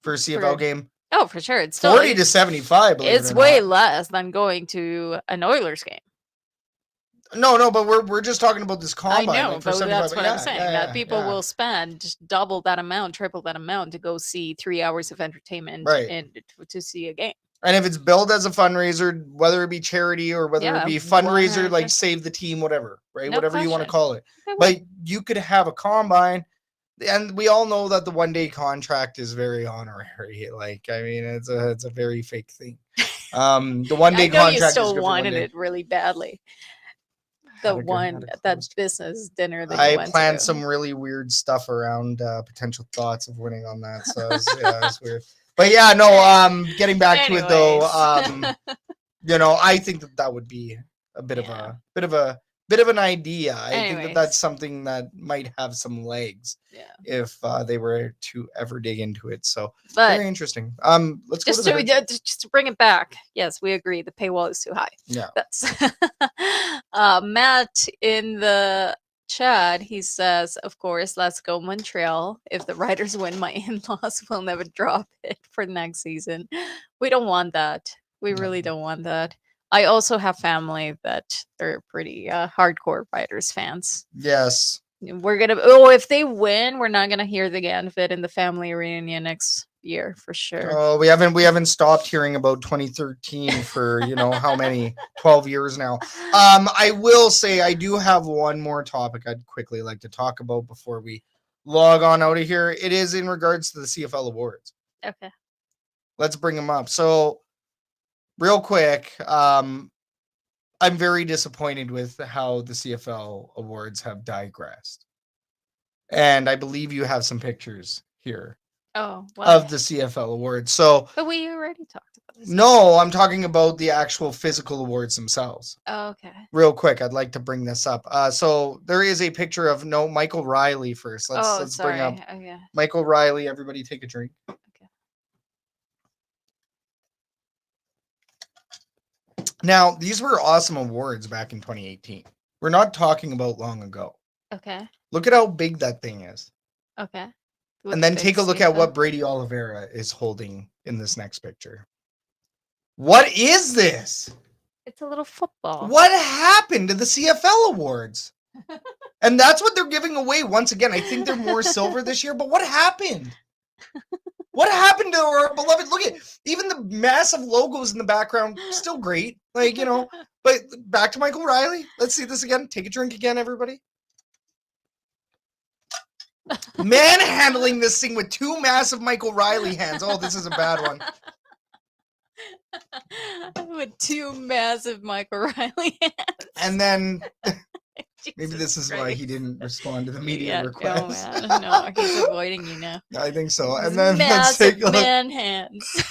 for a CFL game? Oh, for sure. It's still 40 to 75, believe it it's or way not. less than going to an Oilers game. No, but we're just talking about this I combine. know, Like, for but 75. that's what I'm saying. That people Yeah. will spend double that amount, triple that amount to go see 3 hours of entertainment Right. and to see a game. And if it's billed as a fundraiser, whether it be charity or whether it be fundraiser, 100%. like save the team, whatever, right? No Whatever you want to question. call it. They will. But you could have a combine, and we all know that the 1-day contract is very honorary. Like, I mean, it's a very fake thing. The 1-day I know you contract is still good for wanted 1 day. it really badly. That business dinner that you I went planned to. some really weird stuff around potential thoughts of winning on that. So it's weird. But yeah, no. Getting back to it though, I think that would be a bit of an idea. I think that that's something that might have some legs. Yeah. If they were to ever dig into it. So But very interesting. Let's just go to the just to bring it back. Yes, we agree. The paywall is too high. Yeah. That's Matt in the chat. He says, "Of course, let's go Montreal. If the Riders win, my in-laws will never drop it for next season. We don't want that. We really don't want that. I also have family that are pretty hardcore Riders fans. Yes. We're gonna. Oh, if they win, we're not gonna hear the end of it in the family reunion next year for sure. Oh, we haven't stopped hearing about 2013 for how many 12 years now. I will say I do have one more topic I'd quickly like to talk about before we log on out of here. It is in regards to the CFL awards. Okay. Let's bring them up. So, real quick, I'm very disappointed with how the CFL awards have digressed. And I believe you have some pictures here. Oh, of the CFL awards. So, but we already talked about this. No, I'm talking about the actual physical awards themselves. Oh, okay. Real quick, I'd like to bring this up. So there is a picture of Michael Riley first. Let's bring up Michael Riley. Everybody take a drink. Okay. Now, these were awesome awards back in 2018. We're not talking about long ago. Okay. Look at how big that thing is. Okay. And then take a look at what Brady Oliveira is holding in this next picture. What is this? It's a little football. What happened to the CFL awards? And that's what they're giving away once again. I think they're more silver this year, but what happened? What happened to our beloved? Look at even the massive logos in the background, still great. Like, but back to Michael Riley. Let's see this again. Take a drink again, everybody. Manhandling this thing with two massive Michael Riley hands. Oh, this is a bad one. With two massive Michael Riley hands. And then maybe this is why he didn't respond to the media request. No, he's avoiding you now. I think so. And then let's take a look. Man hands.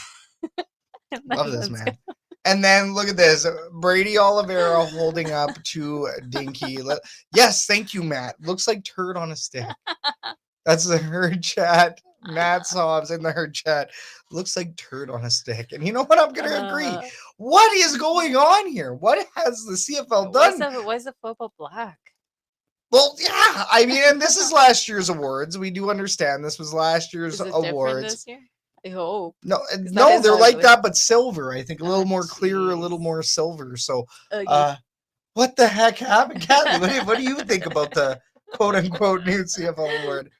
Love this man. And then look at this. Brady Oliveira holding up to Dinky. Yes, thank you, Matt. Looks like turd on a stick. That's the herd chat. Matt Sobs in the herd chat. Looks like turd on a stick. And you know what? I'm going to agree. What is going on here? What has the CFL done? Why is the football black? Well, yeah. I mean, and this is last year's awards. We do understand this was last year's awards. This year? I hope. No, they're like that, but silver. I think a little more clear, a little more silver. So, what the heck happened, Kathy? What do you think about the quote unquote new CFL award?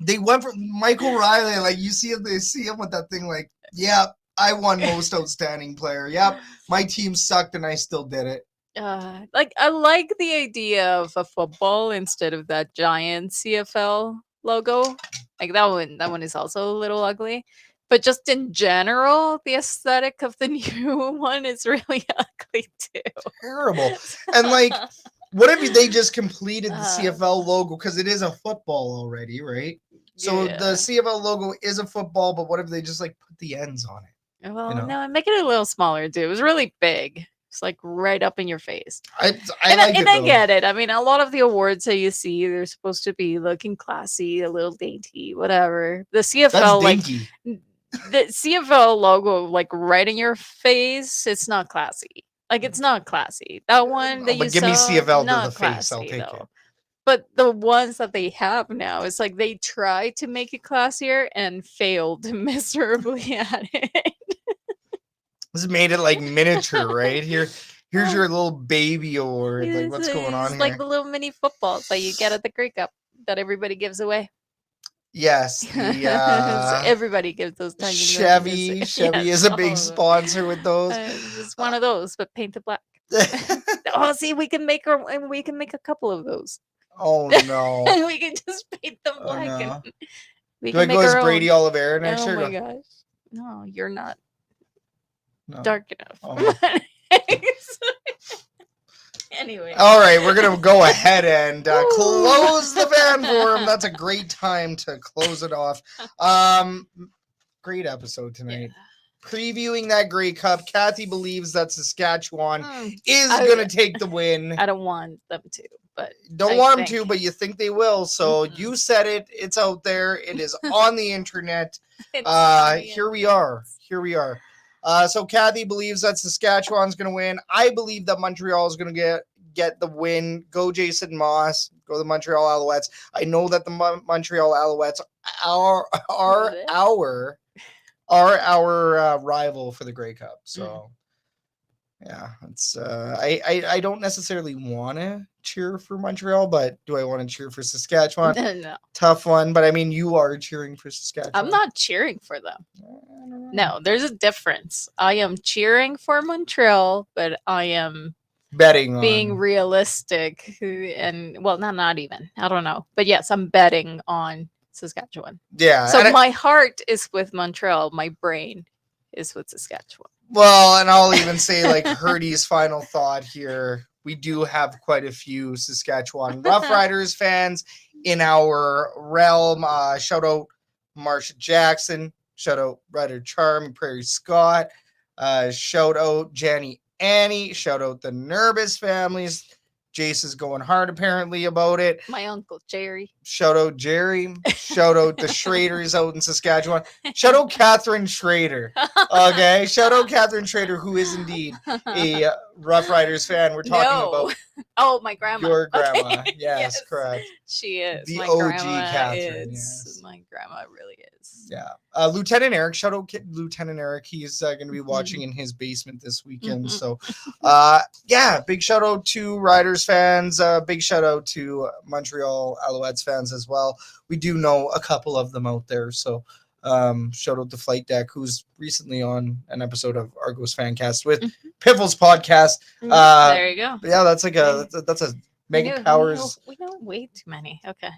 They went from Michael Riley, like you see him, they see him with that thing, like, yeah, I won most outstanding player. Yep, my team sucked and I still did it. I like the idea of a football instead of that giant CFL logo. Like that one is also a little ugly. But just in general, the aesthetic of the new one is really ugly too. Terrible. And like, what if they just completed the CFL logo? Because it is a football already, right? So the Yeah. CFL logo is a football, but what if they just like put the ends on it? Well, You know? no, make it a little smaller too. It was really big. It's like right up in your face. I And like it I though. get it. I mean, a lot of the awards that you see, they're supposed to be looking classy, a little dainty, whatever. The That's CFL, like dinky. the CFL logo, like right in your face, it's not classy. Like it's not classy. That one that But you give me saw, CFL to not the face. I'll classy take though. it. But the ones that they have now, it's like they try to make it classier and failed miserably at it. This made it like miniature, right? Here's your little baby award. Like, what's going on It's like here? the little mini footballs that you get at the Grey Cup that everybody gives away. Yes, So the everybody gives those tiny little Chevy. minis. Chevy Yes, is a all big of them. sponsor with those. It's one of those, but painted black. Oh, see, we can make a couple of those. Oh no! And we can just paint them Oh black. no! And we Do I can go make as our Brady own. Oliveira next Oh year? my gosh. No, you're not No. dark enough. Oh. Anyway. All right, we're gonna go ahead and close the fan forum. That's a great time to close it off. Great episode tonight. Yeah. Previewing that Grey Cup. Kathy believes that Saskatchewan is I- gonna take the win. I don't want them to, but Don't I want them think- to, but you think they will. So Mhm. you said it. It's out there. It is on the internet. it's funny Here and we are. Here we are. So Kathy believes that Saskatchewan's going to win. I believe that Montreal is going to get the win. Go Jason Moss. Go the Montreal Alouettes. I know that the Montreal Alouettes are our rival for the Grey Cup. So yeah, it's I don't necessarily want to cheer for Montreal, but do I want to cheer for Saskatchewan? No, Tough one, but I mean, you are cheering for Saskatchewan. I'm not cheering for them. I don't know. No, there's a difference. I am cheering for Montreal, but I am Betting being on. realistic and well, not even. I don't know. But yes, I'm betting on Saskatchewan. Yeah. So and my heart is with Montreal, my brain is with Saskatchewan. well, and I'll even say like Hurdy's final thought here. We do have quite a few Saskatchewan Roughriders fans in our realm. Shout out Marsha Jackson. Shout out Ryder Charm, Prairie Scott. Shout out Jenny Annie. Shout out the Nervous families. Jace is going hard apparently about it. My uncle Jerry. Shout out Jerry. Shout out the Schraders out in Saskatchewan. Shout out Catherine Schrader. Okay. Shout out Catherine Schrader, who is indeed a Rough Riders fan. We're talking about Oh, my grandma. your grandma. Okay. Yes, correct. She is. The my OG grandma Catherine, is. yes. My grandma really is. Yeah. Lieutenant Eric. Shout out Lieutenant Eric. He's going to be watching in his basement this weekend. So, yeah, big shout out to Riders fans. Big shout out to Montreal Alouettes fans as well. We do know a couple of them out there. So, shout out to Flight Deck, who's recently on an episode of Argos Fancast with Piffle's podcast. There you go. Yeah, that's like that's a Mega Powers. We know way too many. Okay.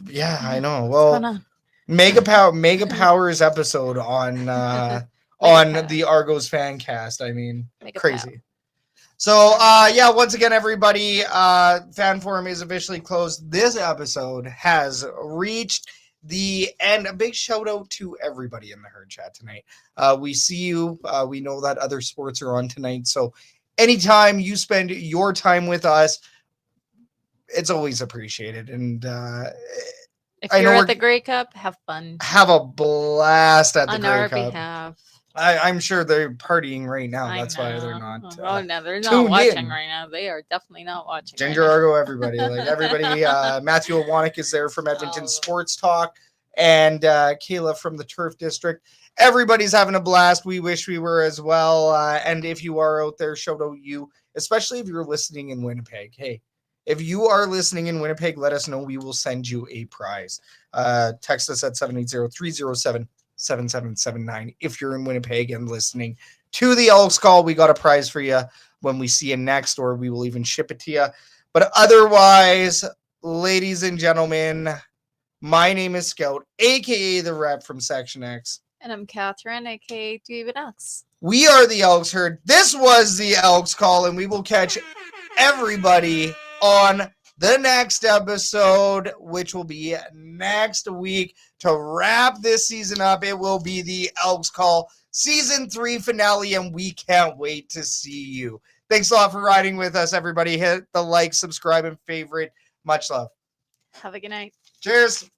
Yeah, I know. What's Well, going on? Mega Powers episode on Power. the Argos Fancast. I mean, Mega crazy. So yeah, once again, everybody, fan forum is officially closed. This episode has reached the end. A big shout out to everybody in the herd chat tonight. We see you. We know that other sports are on tonight. So anytime you spend your time with us, it's always appreciated. And If I know you're we're- at the Grey Cup, have fun have a blast at the on Grey our Cup. behalf. I'm sure they're partying right now. I That's why they're know. not. Oh no, they're not tuned watching in. right now. They are definitely not watching. Ginger right Argo, everybody. Like everybody. Matthew Owanick is there from Edmonton Oh. Sports Talk, and Kayla from the Turf District. Everybody's having a blast. We wish we were as well. And if you are out there, shout out you, especially if you're listening in Winnipeg. Hey, if you are listening in Winnipeg, let us know. We will send you a prize. Text us at 780-307-7779 if you're in Winnipeg and listening to the Elks Call. We got a prize for you when we see you next, or we will even ship it to you. But otherwise, ladies and gentlemen, my name is Scout, aka the rep from Section X. And I'm Catherine, aka Do You Even Elks. We are the Elks Herd. This was the Elks Call, and we will catch everybody on the next episode, which will be next week to wrap this season up. It will be the Elks Call Season 3 finale, and we can't wait to see you. Thanks a lot for riding with us, everybody. Hit the like, subscribe, and favorite. Much love. Have a good night. Cheers.